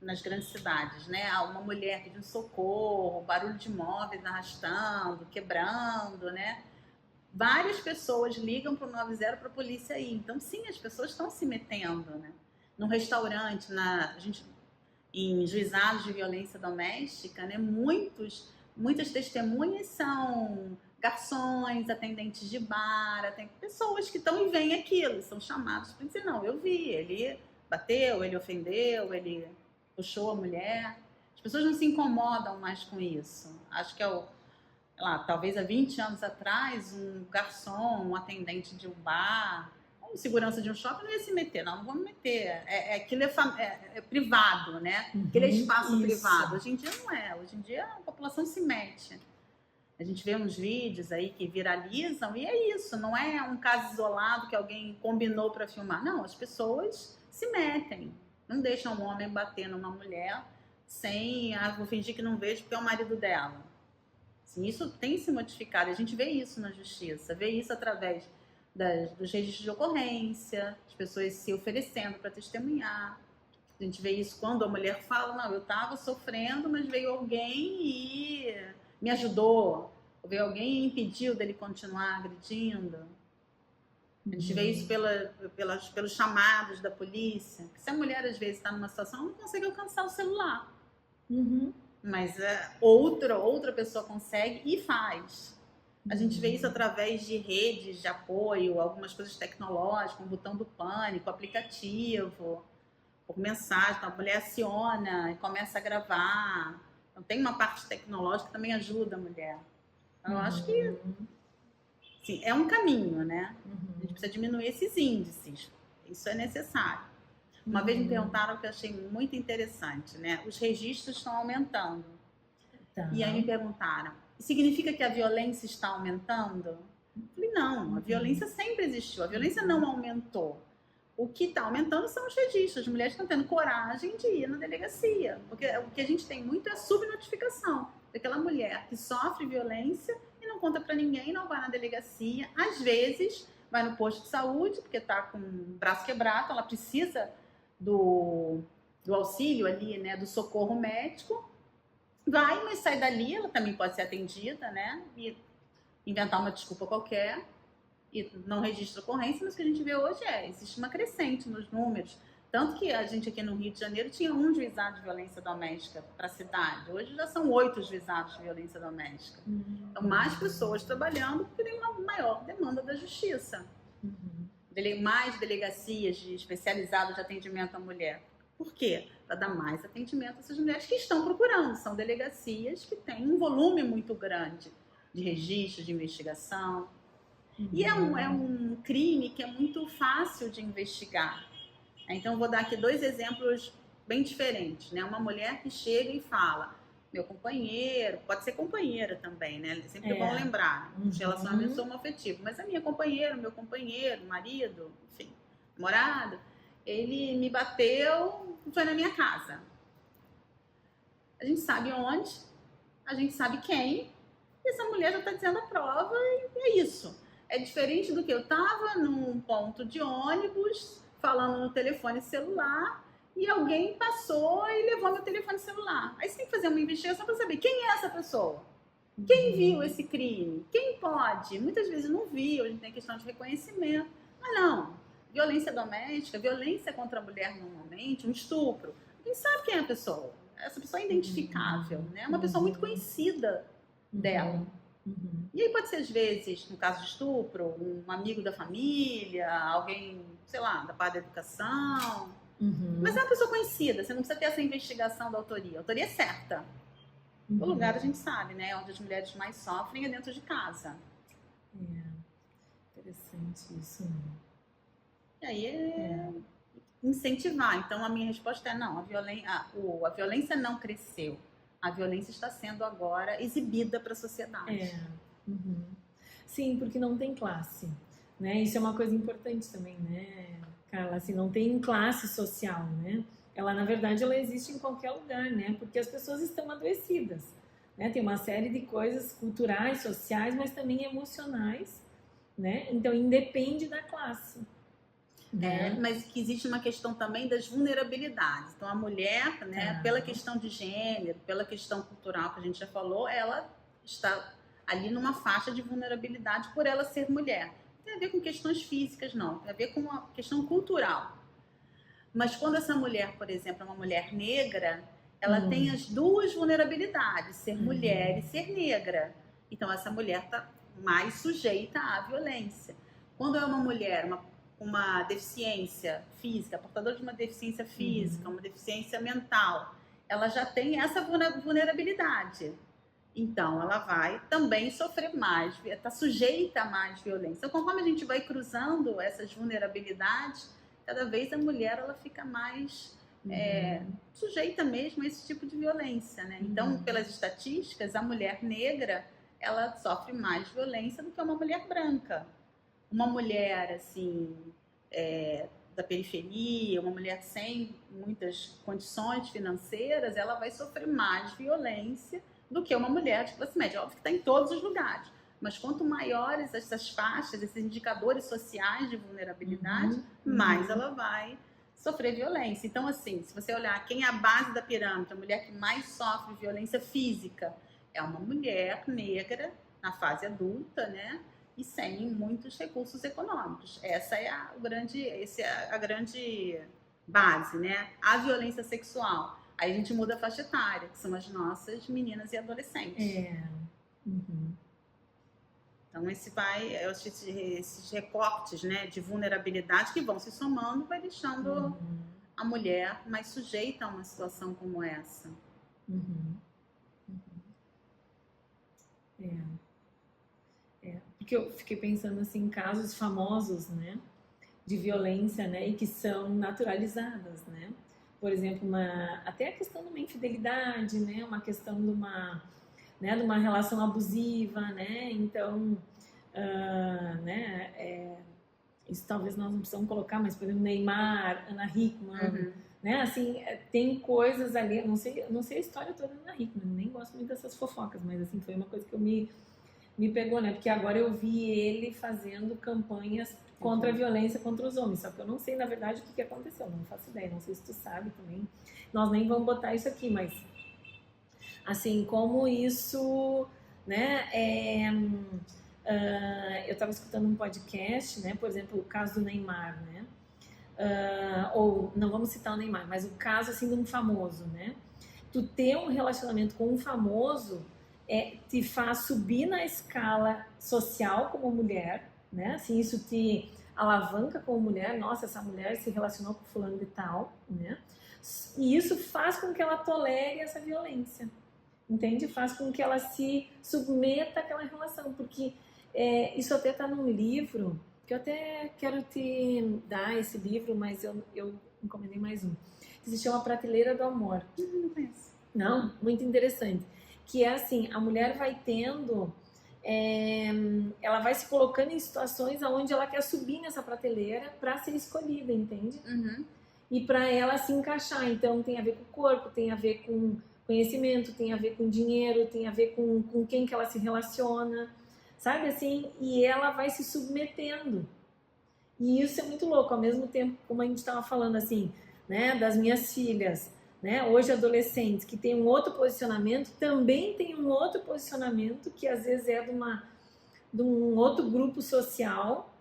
nas grandes cidades, né? Uma mulher pedindo socorro, barulho de móveis arrastando, quebrando, né? Várias pessoas ligam para o 90 para a polícia ir. Então, sim, as pessoas estão se metendo, né? Num restaurante, em juizados de violência doméstica, né? Muitas testemunhas são garçons, atendentes de bar, tem pessoas que estão e veem aquilo, são chamados para dizer, não, eu vi, ele bateu, ele ofendeu, ele puxou a mulher. As pessoas não se incomodam mais com isso. Acho que talvez há 20 anos atrás, um garçom, um atendente de um bar, um segurança de um shopping não ia se meter, não vou me meter. Aquilo é privado, né? Aquele é espaço privado. Hoje em dia não é. Hoje em dia a população se mete. A gente vê uns vídeos aí que viralizam e é isso, não é um caso isolado que alguém combinou para filmar. Não, as pessoas se metem, não deixam um homem bater numa mulher sem, vou fingir que não vejo porque é o marido dela. Assim, isso tem se modificado, a gente vê isso na justiça, vê isso através dos registros de ocorrência, as pessoas se oferecendo para testemunhar. A gente vê isso quando a mulher fala, não, eu estava sofrendo, mas veio alguém e me ajudou, ou veio alguém e impediu dele continuar agredindo. A gente vê isso pelos chamados da polícia. Se a mulher, às vezes, está numa situação, não consegue alcançar o celular. Mas outra pessoa consegue e faz. A gente vê isso através de redes de apoio, algumas coisas tecnológicas, um botão do pânico, aplicativo, por mensagem. Então, a mulher aciona e começa a gravar. Então, tem uma parte tecnológica que também ajuda a mulher. Então, eu acho que sim, é um caminho, né? A gente precisa diminuir esses índices. Isso é necessário. Uma vez me perguntaram o que eu achei muito interessante, né? Os registros estão aumentando. E aí me perguntaram, significa que a violência está aumentando? Eu falei, não, a violência sempre existiu, a violência não aumentou. O que está aumentando são os registros. As mulheres estão tendo coragem de ir na delegacia. Porque o que a gente tem muito é subnotificação. Daquela mulher que sofre violência e não conta para ninguém, não vai na delegacia. Às vezes, vai no posto de saúde, porque está com o braço quebrado, ela precisa do auxílio ali, né, do socorro médico. Vai, mas sai dali, ela também pode ser atendida, né? E inventar uma desculpa qualquer. E não registra ocorrência, mas o que a gente vê hoje existe uma crescente nos números. Tanto que a gente aqui no Rio de Janeiro tinha um juizado de violência doméstica para a cidade. Hoje já são 8 juizados de violência doméstica. Então, mais pessoas trabalhando porque tem uma maior demanda da justiça. Mais delegacias especializadas de atendimento à mulher. Por quê? Para dar mais atendimento a essas mulheres que estão procurando. São delegacias que têm um volume muito grande de registro, de investigação. E é um crime que é muito fácil de investigar. Então, vou dar aqui 2 exemplos bem diferentes, né? Uma mulher que chega e fala, meu companheiro, pode ser companheira também, né? Sempre é bom lembrar, os relacionamentos são homoafetivos, mas a minha companheira, meu companheiro, marido, enfim, namorado, ele me bateu, foi na minha casa. A gente sabe onde, a gente sabe quem, e essa mulher já está dizendo a prova e é isso. É diferente do que eu estava num ponto de ônibus, falando no telefone celular, e alguém passou e levou meu telefone celular. Aí você tem que fazer uma investigação para saber quem é essa pessoa. Quem viu esse crime? Quem pode? Muitas vezes não viu, a gente tem questão de reconhecimento. Mas não, violência doméstica, violência contra a mulher normalmente, um estupro. Quem sabe quem é a pessoa? essa pessoa é identificável, né? É uma pessoa muito conhecida dela. E aí pode ser, às vezes, no caso de estupro, um amigo da família, alguém, sei lá, da parte da educação. Mas é uma pessoa conhecida, você não precisa ter essa investigação da autoria. A autoria é certa. O lugar a gente sabe, né? Onde as mulheres mais sofrem é dentro de casa. Interessante isso, né? E aí incentivar. Então a minha resposta é não, a violência não cresceu. A violência está sendo agora exibida para a sociedade. Sim, porque não tem classe, né? Isso é uma coisa importante também, né, Carla? Assim, não tem classe social, né? Ela, na verdade, ela existe em qualquer lugar, né? Porque as pessoas estão adoecidas, né? Tem uma série de coisas culturais, sociais, mas também emocionais, né? Então, independe da classe. Mas que existe uma questão também das vulnerabilidades. Então, a mulher, né, pela questão de gênero, pela questão cultural que a gente já falou, ela está ali numa faixa de vulnerabilidade por ela ser mulher. Não tem a ver com questões físicas, não. Tem a ver com uma questão cultural. Mas quando essa mulher, por exemplo, é uma mulher negra, ela tem as duas vulnerabilidades, ser mulher e ser negra. Então, essa mulher está mais sujeita à violência. Quando é uma mulher, uma deficiência física, portadora de uma deficiência física, uma deficiência mental, ela já tem essa vulnerabilidade. Então, ela vai também sofrer mais, está sujeita a mais violência. Então, conforme a gente vai cruzando essas vulnerabilidades, cada vez a mulher ela fica mais sujeita mesmo a esse tipo de violência, né? Então, pelas estatísticas, a mulher negra ela sofre mais violência do que uma mulher branca. Uma mulher assim da periferia, uma mulher sem muitas condições financeiras, ela vai sofrer mais violência do que uma mulher de classe média. Óbvio que está em todos os lugares, mas quanto maiores essas faixas, esses indicadores sociais de vulnerabilidade, mais ela vai sofrer violência. Então, assim, se você olhar quem é a base da pirâmide, a mulher que mais sofre violência física é uma mulher negra na fase adulta, né? E sem muitos recursos econômicos. Essa é a grande base, né? A violência sexual. Aí a gente muda a faixa etária, que são as nossas meninas e adolescentes. Então, esses recortes, né, de vulnerabilidade que vão se somando, vai deixando a mulher mais sujeita a uma situação como essa. Porque eu fiquei pensando assim, em casos famosos, né, de violência, né, e que são naturalizadas, né? Por exemplo, até a questão de uma infidelidade, né, uma questão de uma relação abusiva, né? Então, isso talvez nós não precisamos colocar, mas por exemplo, Neymar, Ana Hickman, né? Assim, tem coisas ali, eu não sei a história toda da Ana Hickman, nem gosto muito dessas fofocas, mas assim, foi uma coisa que me pegou, né? Porque agora eu vi ele fazendo campanhas contra a violência contra os homens, só que eu não sei, na verdade, o que aconteceu, não faço ideia, não sei se tu sabe também. Nós nem vamos botar isso aqui, mas assim, como isso, né, eu estava escutando um podcast, né, por exemplo, o caso do Neymar, né, ou não vamos citar o Neymar, mas o caso, assim, de um famoso, né, tu ter um relacionamento com um famoso te faz subir na escala social como mulher, né, assim, isso te alavanca como mulher, nossa, essa mulher se relacionou com fulano de tal, né, e isso faz com que ela tolere essa violência. Entende? Faz com que ela se submeta àquela relação, porque isso até está num livro, que eu até quero te dar esse livro, mas eu encomendei mais um, que se chama Prateleira do Amor. Não conheço. Não? Muito interessante. Que é assim, a mulher vai tendo, ela vai se colocando em situações onde ela quer subir nessa prateleira para ser escolhida, entende? E para ela se encaixar. Então tem a ver com o corpo, tem a ver com conhecimento, tem a ver com dinheiro, tem a ver com quem que ela se relaciona, sabe assim? E ela vai se submetendo. E isso é muito louco, ao mesmo tempo, como a gente estava falando assim, né, das minhas filhas, né, hoje adolescentes, que tem um outro posicionamento, também tem um outro posicionamento que às vezes é de um outro grupo social,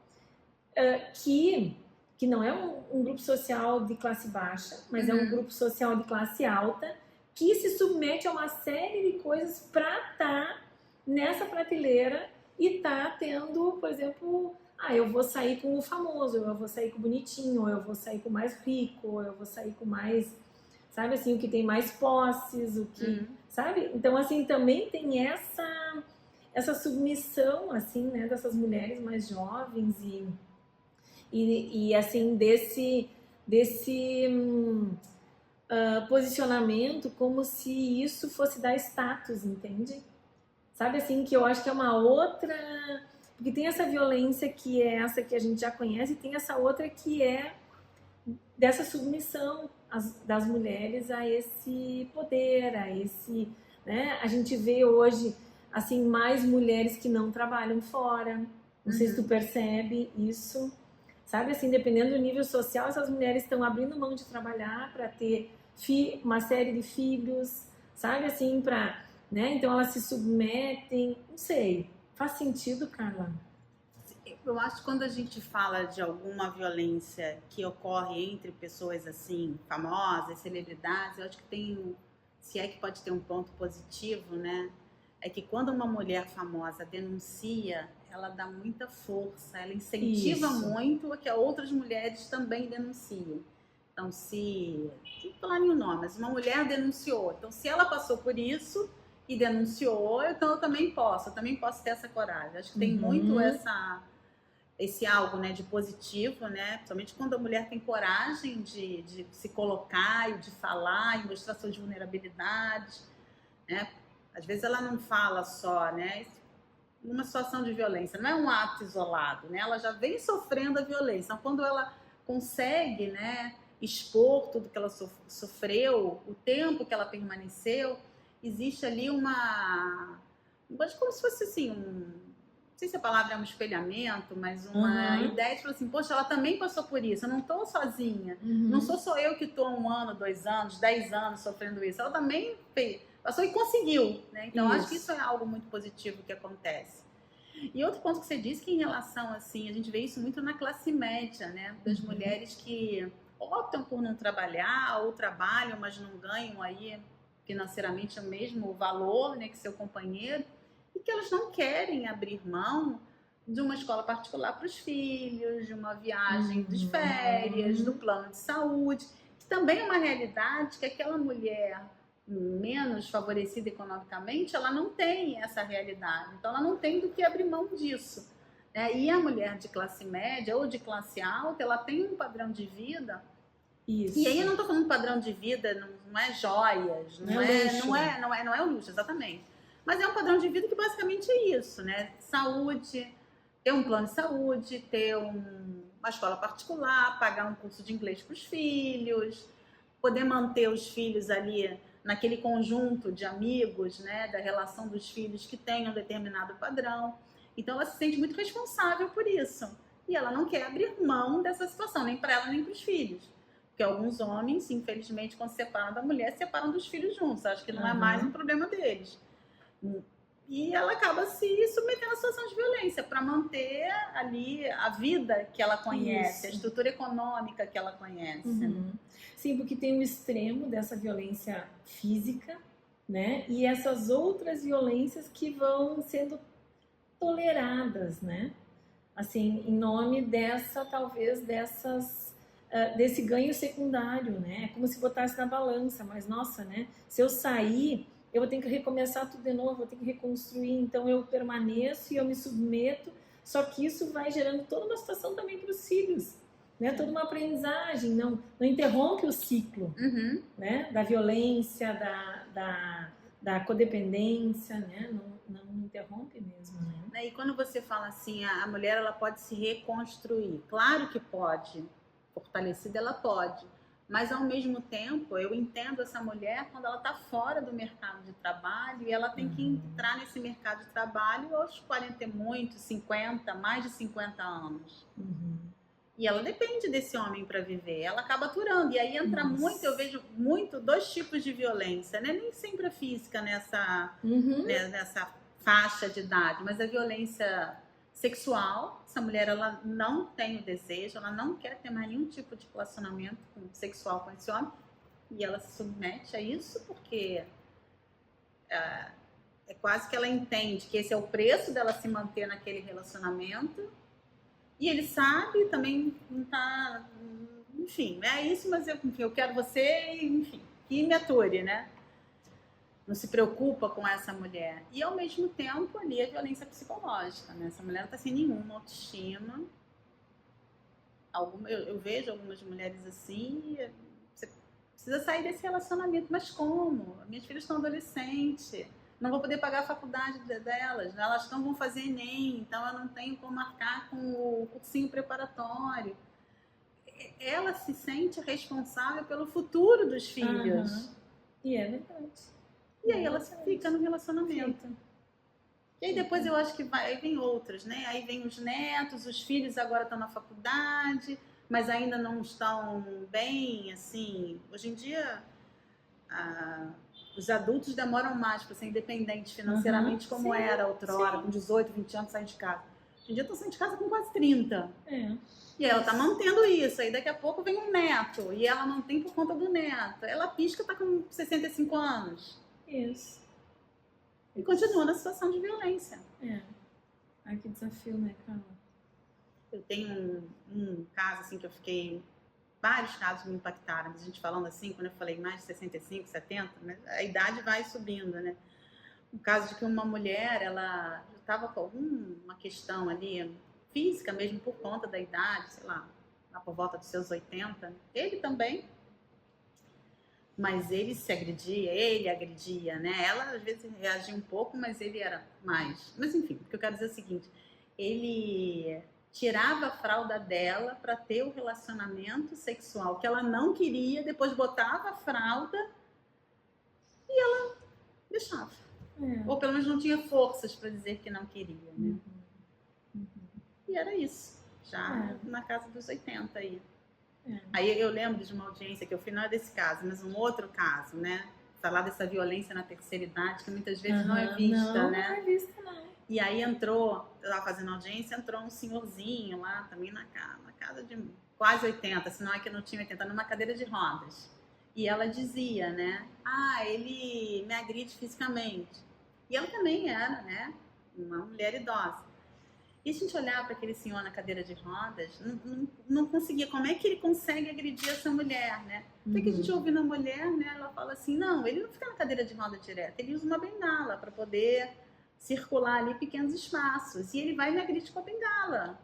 que não é um grupo social de classe baixa, mas é um grupo social de classe alta, que se submete a uma série de coisas para estar nessa prateleira e tá tendo, por exemplo, eu vou sair com o famoso, eu vou sair com o bonitinho, ou eu vou sair com o mais rico, ou eu vou sair com mais, sabe assim, o que tem mais posses, o que, sabe? Então, assim, também tem essa submissão, assim, né, dessas mulheres mais jovens e assim, desse posicionamento como se isso fosse dar status, entende? Sabe assim, que eu acho que é uma outra... Porque tem essa violência que é essa que a gente já conhece e tem essa outra que é dessa submissão das mulheres a esse poder, a esse... Né? A gente vê hoje, assim, mais mulheres que não trabalham fora. Não sei se tu percebe isso. Sabe, assim, dependendo do nível social, essas mulheres estão abrindo mão de trabalhar para ter uma série de filhos, sabe, assim, para... Né? Então elas se submetem, não sei, faz sentido, Carla? Eu acho que quando a gente fala de alguma violência que ocorre entre pessoas assim, famosas, celebridades, eu acho que tem, se é que pode ter um ponto positivo, né? É que quando uma mulher famosa denuncia, ela dá muita força, ela incentiva muito a que outras mulheres também denunciem. Então, não vou falar nenhum nome, mas uma mulher denunciou. Então, se ela passou por isso e denunciou, então eu também posso ter essa coragem. Acho que tem muito esse algo, né, de positivo, né? Principalmente quando a mulher tem coragem de se colocar e de falar e mostrar suas vulnerabilidades, né? Às vezes ela não fala só, né? Numa situação de violência, não é um ato isolado, né? Ela já vem sofrendo a violência. Então, quando ela consegue, né, expor tudo que ela sofreu, o tempo que ela permaneceu, existe ali como se fosse assim, não sei se a palavra é um espelhamento, mas uma ideia de falar assim, poxa, ela também passou por isso, eu não estou sozinha, não sou só eu que estou 1 ano, 2 anos, 10 anos sofrendo isso, ela também passou e conseguiu, né? Então, acho que isso é algo muito positivo que acontece. E outro ponto que você disse que em relação, assim, a gente vê isso muito na classe média, né? Das mulheres que optam por não trabalhar ou trabalham, mas não ganham aí financeiramente o mesmo valor, né, que seu companheiro, e que elas não querem abrir mão de uma escola particular para os filhos, de uma viagem de férias, do plano de saúde, que também é uma realidade que aquela mulher menos favorecida economicamente, ela não tem essa realidade. Então, ela não tem do que abrir mão disso. Né? E a mulher de classe média ou de classe alta, ela tem um padrão de vida. Isso. E aí eu não estou falando padrão de vida, não é joias, não é o luxo, exatamente. Mas é um padrão de vida que basicamente é isso, né? Saúde, ter um plano de saúde, ter uma escola particular, pagar um curso de inglês para os filhos, poder manter os filhos ali naquele conjunto de amigos, né, da relação dos filhos que tenham um determinado padrão. Então ela se sente muito responsável por isso. E ela não quer abrir mão dessa situação, nem para ela nem para os filhos. Porque alguns homens, infelizmente, quando se separam da mulher, se separam dos filhos juntos. Acho que não é mais um problema deles. E ela acaba se submetendo a situação de violência para manter ali a vida que ela conhece, a estrutura econômica que ela conhece. Né? Sim, porque tem o extremo dessa violência física, né? E essas outras violências que vão sendo toleradas, né? Assim, em nome desse ganho secundário, né? É como se botasse na balança, mas nossa, né? Se eu sair, eu vou ter que recomeçar tudo de novo, vou ter que reconstruir, então eu permaneço e eu me submeto, só que isso vai gerando toda uma situação também para os filhos, né? Toda uma aprendizagem, não interrompe o ciclo, né? Da violência, da codependência, né? Não interrompe mesmo, né? E quando você fala assim, a mulher ela pode se reconstruir, claro que pode, fortalecida ela pode, mas ao mesmo tempo eu entendo essa mulher quando ela está fora do mercado de trabalho e ela tem que entrar nesse mercado de trabalho aos 40 e muito, 50, mais de 50 anos. E ela depende desse homem para viver, ela acaba aturando. E aí entra muito, eu vejo muito, 2 tipos de violência, né? Nem sempre a física nessa faixa de idade, mas a violência sexual. Essa mulher ela não tem o desejo, ela não quer ter mais nenhum tipo de relacionamento sexual com esse homem. e ela se submete a isso porque é quase que ela entende que esse é o preço dela se manter naquele relacionamento, e ele sabe, também não tá, enfim, é isso, mas eu quero você, enfim, que me ature, né? Não se preocupa com essa mulher. E ao mesmo tempo ali a violência psicológica, né? Essa mulher não está sem nenhuma autoestima. Eu vejo algumas mulheres assim, você precisa sair desse relacionamento, mas como? Minhas filhas estão adolescentes, não vou poder pagar a faculdade delas, né? Elas não vão fazer ENEM, então eu não tenho como marcar com o cursinho preparatório. Ela se sente responsável pelo futuro dos filhos. Aham. E é verdade. E aí ela fica no relacionamento. Fica. E aí depois eu acho que aí vem outras, né? Aí vem os netos, os filhos agora estão na faculdade, mas ainda não estão bem, assim. Hoje em dia, os adultos demoram mais para ser independentes financeiramente, como sim, era outrora, sim. com 18, 20 anos saem de casa. Hoje em dia estão saindo de casa com quase 30. É. E ela tá mantendo isso, aí daqui a pouco vem um neto, e ela mantém por conta do neto. Ela pisca, tá com 65 anos. Isso. E continua na situação de violência. É. Ai, que desafio, né, Carla? Eu tenho um caso, assim, que eu fiquei... Vários casos me impactaram. A gente falando assim, quando eu falei mais de 65, 70, né, a idade vai subindo, né? Um caso de que uma mulher, ela estava com alguma questão ali, física mesmo, por conta da idade, sei lá por volta dos seus 80. Ele também... Mas ele agredia, né? Ela às vezes reagia um pouco, mas ele era mais. Mas enfim, o que eu quero dizer é o seguinte: ele tirava a fralda dela para ter o relacionamento sexual que ela não queria, depois botava a fralda e ela deixava. Ou pelo menos não tinha forças para dizer que não queria, né? E era isso, já na casa dos 80 aí. Aí eu lembro de uma audiência que eu fui, não é desse caso, mas um outro caso, né? Falar dessa violência na terceira idade, que muitas vezes não é vista, né? Não é vista, não. E aí entrou, eu estava fazendo audiência, entrou um senhorzinho lá, também na casa de quase 80, se não é que não tinha 80, numa cadeira de rodas. E ela dizia, né? Ele me agride fisicamente. E ela também era, né? Uma mulher idosa. E a gente olhava para aquele senhor na cadeira de rodas, não conseguia. Como é que ele consegue agredir essa mulher, né? Até que a gente ouvindo a mulher, né? Ela fala assim, não, ele não fica na cadeira de roda direto, ele usa uma bengala para poder circular ali pequenos espaços. E ele vai e me agride com a bengala.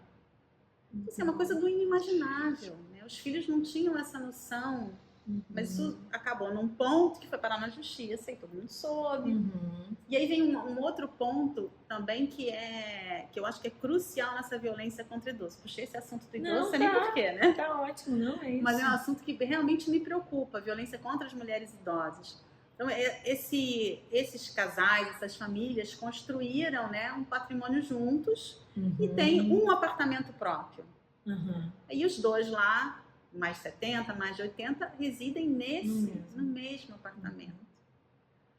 Isso é uma coisa do inimaginável, né? Os filhos não tinham essa noção. Mas isso acabou num ponto que foi parar na justiça e todo mundo soube. E aí vem um outro ponto também que eu acho que é crucial nessa violência contra idosos. Puxei esse assunto do idoso, não sei nem porquê, né? Tá ótimo, não é isso. Mas é um assunto que realmente me preocupa, a violência contra as mulheres idosas. Então, esses casais, essas famílias construíram, né, um patrimônio juntos e tem um apartamento próprio. E os dois lá, mais 70, mais de 80, residem no mesmo apartamento.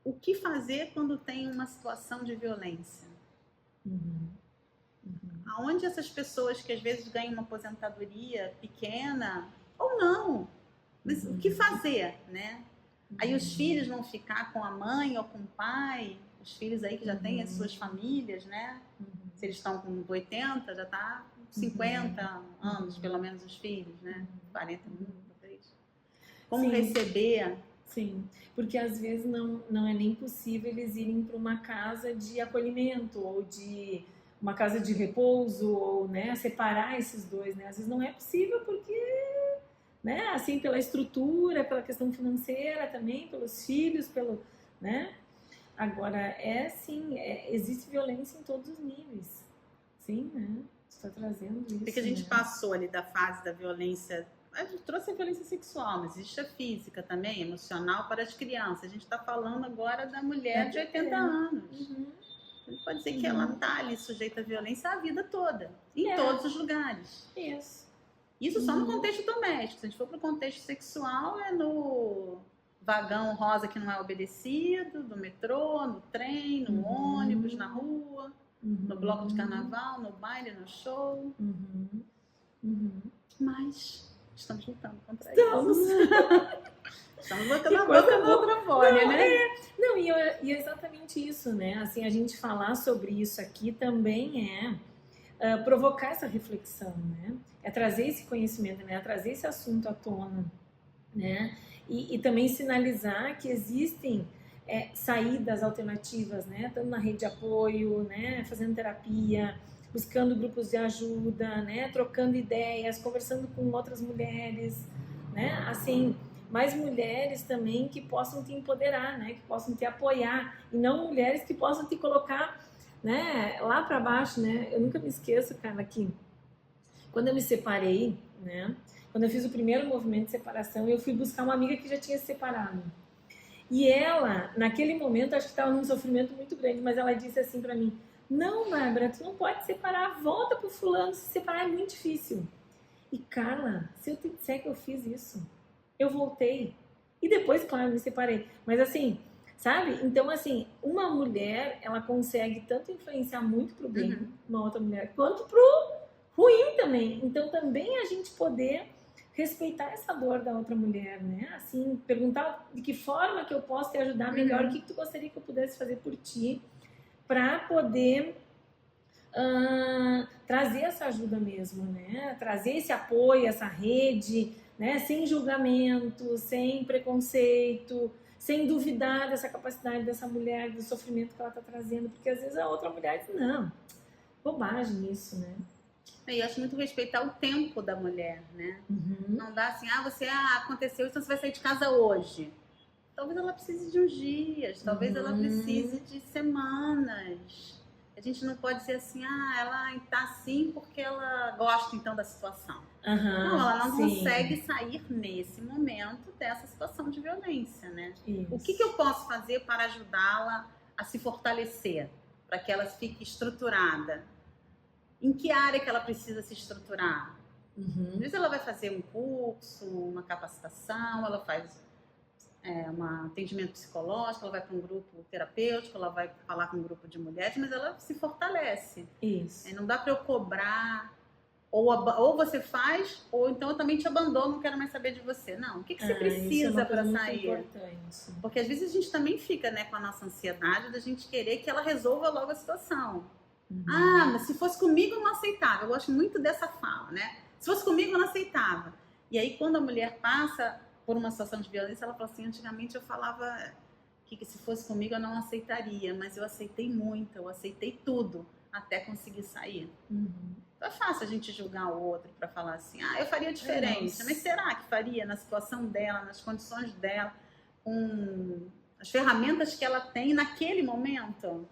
O que fazer quando tem uma situação de violência? Aonde essas pessoas que às vezes ganham uma aposentadoria pequena, ou não, mas o que fazer, né? Aí os filhos vão ficar com a mãe ou com o pai, os filhos aí que já têm as suas famílias, né? Se eles estão com 80, já está 50 anos, pelo menos os filhos, né? 40 anos, talvez. Como receber? Sim, porque às vezes não é nem possível eles irem para uma casa de acolhimento ou de uma casa de repouso ou, né, separar esses dois, né? Às vezes não é possível porque, né, assim, pela estrutura, pela questão financeira também, pelos filhos, né? Agora, existe violência em todos os níveis, sim, né? Está trazendo isso. Porque a gente passou ali da fase da violência, a gente trouxe a violência sexual, mas existe a física também, emocional para as crianças. A gente está falando agora da mulher de 80 anos. A gente pode dizer que ela está ali sujeita à violência a vida toda, em todos os lugares. Isso só no contexto doméstico. Se a gente for para o contexto sexual, é no vagão rosa que não é obedecido, do metrô, no trem, no ônibus, na rua, no bloco de carnaval, no baile, no show. Mas estamos lutando contra isso. Estamos botando a boca no microfone, né? Não, e é exatamente isso, né? Assim, a gente falar sobre isso aqui também é provocar essa reflexão, né? É trazer esse conhecimento, né? É trazer esse assunto à tona, né? E também sinalizar que existem saídas alternativas, né? Tanto na rede de apoio, né? Fazendo terapia, buscando grupos de ajuda, né? Trocando ideias, conversando com outras mulheres, né? Assim, mais mulheres também que possam te empoderar, né? Que possam te apoiar, e não mulheres que possam te colocar, né? Lá para baixo, né? Eu nunca me esqueço, cara, que quando eu me separei, né? Quando eu fiz o primeiro movimento de separação, eu fui buscar uma amiga que já tinha se separado. E ela, naquele momento, acho que estava num sofrimento muito grande, mas ela disse assim para mim: não, Bárbara, tu não pode separar, volta pro fulano, se separar é muito difícil. E Carla, se eu te disser que eu fiz isso, eu voltei. E depois, claro, me separei. Mas assim, sabe? Então, assim, uma mulher, ela consegue tanto influenciar muito pro bem, uma outra mulher, quanto pro ruim também. Então, também a gente poder respeitar essa dor da outra mulher, né? Assim, perguntar de que forma que eu posso te ajudar melhor, o que tu gostaria que eu pudesse fazer por ti, para poder trazer essa ajuda mesmo, né? Trazer esse apoio, essa rede, né? Sem julgamento, sem preconceito, sem duvidar dessa capacidade dessa mulher, do sofrimento que ela está trazendo, porque às vezes a outra mulher diz, não, bobagem isso, né? E eu acho muito respeitar o tempo da mulher, né? Não dá assim, aconteceu isso, você vai sair de casa hoje. Talvez ela precise de uns dias, talvez ela precise de semanas. A gente não pode dizer assim, ela está assim porque ela gosta então da situação. Não, ela não consegue sair nesse momento dessa situação de violência, né? Isso. O que eu posso fazer para ajudá-la a se fortalecer, para que ela fique estruturada? Em que área que ela precisa se estruturar? Às vezes ela vai fazer um curso, uma capacitação, ela faz um atendimento psicológico, ela vai para um grupo terapêutico, ela vai falar com um grupo de mulheres, mas ela se fortalece. Isso. Não dá para eu cobrar, ou você faz, ou então eu também te abandono, não quero mais saber de você. Não, o que você precisa para sair? Importante. Porque às vezes a gente também fica, né, com a nossa ansiedade da gente querer que ela resolva logo a situação. Mas se fosse comigo eu não aceitava. Eu gosto muito dessa fala, né? Se fosse comigo eu não aceitava. E aí quando a mulher passa por uma situação de violência, ela fala assim, antigamente eu falava que se fosse comigo eu não aceitaria, mas eu aceitei muito, eu aceitei tudo até conseguir sair. Então é fácil a gente julgar o outro para falar assim, eu faria diferente, mas será que faria na situação dela, nas condições dela, com as ferramentas que ela tem naquele momento?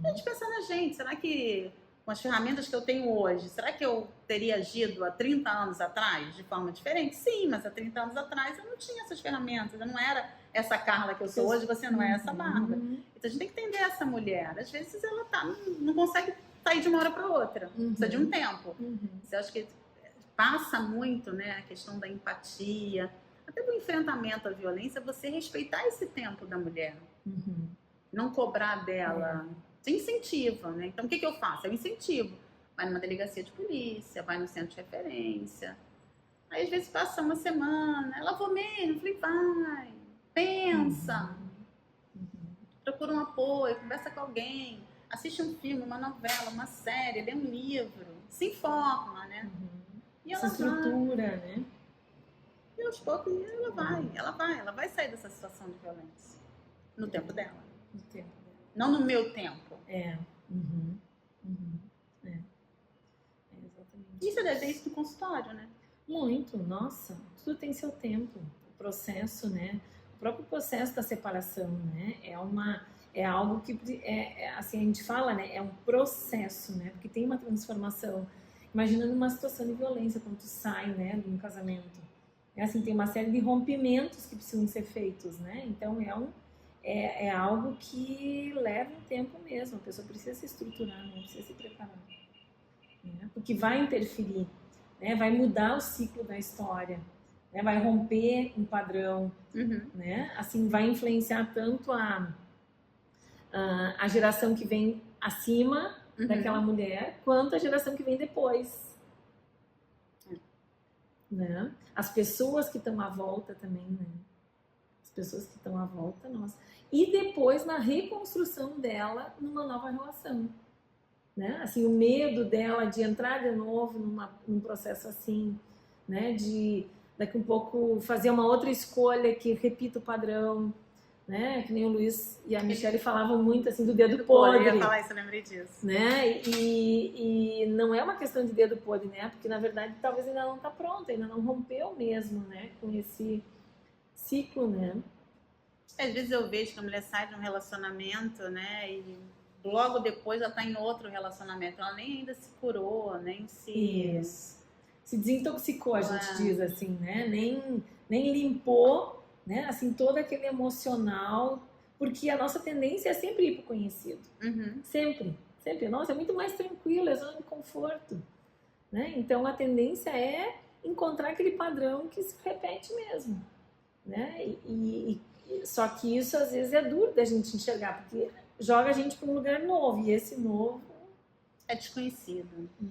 A gente pensa na gente, será que com as ferramentas que eu tenho hoje, será que eu teria agido há 30 anos atrás de forma diferente? Sim, mas há 30 anos atrás eu não tinha essas ferramentas, eu não era essa Carla que eu sou hoje, você não é essa Bárbara. Então a gente tem que entender essa mulher. Às vezes ela não consegue sair de uma hora para outra, precisa de um tempo. Eu acho que passa muito, né, a questão da empatia, até do enfrentamento à violência, você respeitar esse tempo da mulher. Não cobrar dela. Você incentiva, né? Então, o que eu faço? Eu incentivo. Vai numa delegacia de polícia, vai no centro de referência. Aí, às vezes, passa uma semana. Ela vou mesmo. Falei, vai. Pensa. Procura um apoio, conversa com alguém. Assiste um filme, uma novela, uma série, lê um livro. Se informa, né? E ela estrutura, né? E aos poucos ela vai sair dessa situação de violência. No tempo dela. Não no meu tempo. Exatamente. E você deve ter isso no consultório, né? Muito, nossa, tudo tem seu tempo. O processo, né? O próprio processo da separação, né? É algo que, assim, a gente fala, né? É um processo, né? Porque tem uma transformação. Imagina numa situação de violência, quando tu sai, né? De um casamento. Assim, tem uma série de rompimentos que precisam ser feitos, né? Então, é algo que leva um tempo mesmo. A pessoa precisa se estruturar, né? Precisa se preparar. Né? Porque vai interferir, né? Vai mudar o ciclo da história, né? Vai romper um padrão, né? Assim, vai influenciar tanto a geração que vem acima daquela mulher, quanto a geração que vem depois. Né? As pessoas que estão à volta também, né? pessoas que estão à volta nossa. E depois na reconstrução dela numa nova relação, né? Assim, o medo dela de entrar de novo num processo assim, né? De daqui um pouco fazer uma outra escolha que repita o padrão, né? Que nem o Luiz e a Michelle falavam muito assim do dedo podre. Eu ia falar isso, eu lembrei disso. Né? E não é uma questão de dedo podre, né? Porque na verdade talvez ainda não está pronta, ainda não rompeu mesmo, né? Com esse ciclo, né? Às vezes eu vejo que a mulher sai de um relacionamento, né? E logo depois ela está em outro relacionamento. Ela nem ainda se curou, nem se... Isso. Se desintoxicou, a gente diz assim, né? Nem limpou, né? Assim, todo aquele emocional, porque a nossa tendência é sempre ir para o conhecido. Uhum. Sempre. Nossa, é muito mais tranquilo, é zona de conforto, né? Então a tendência é encontrar aquele padrão que se repete mesmo, né? Só que isso às vezes é duro da gente enxergar, porque joga a gente para um lugar novo, e esse novo É desconhecido. Uhum.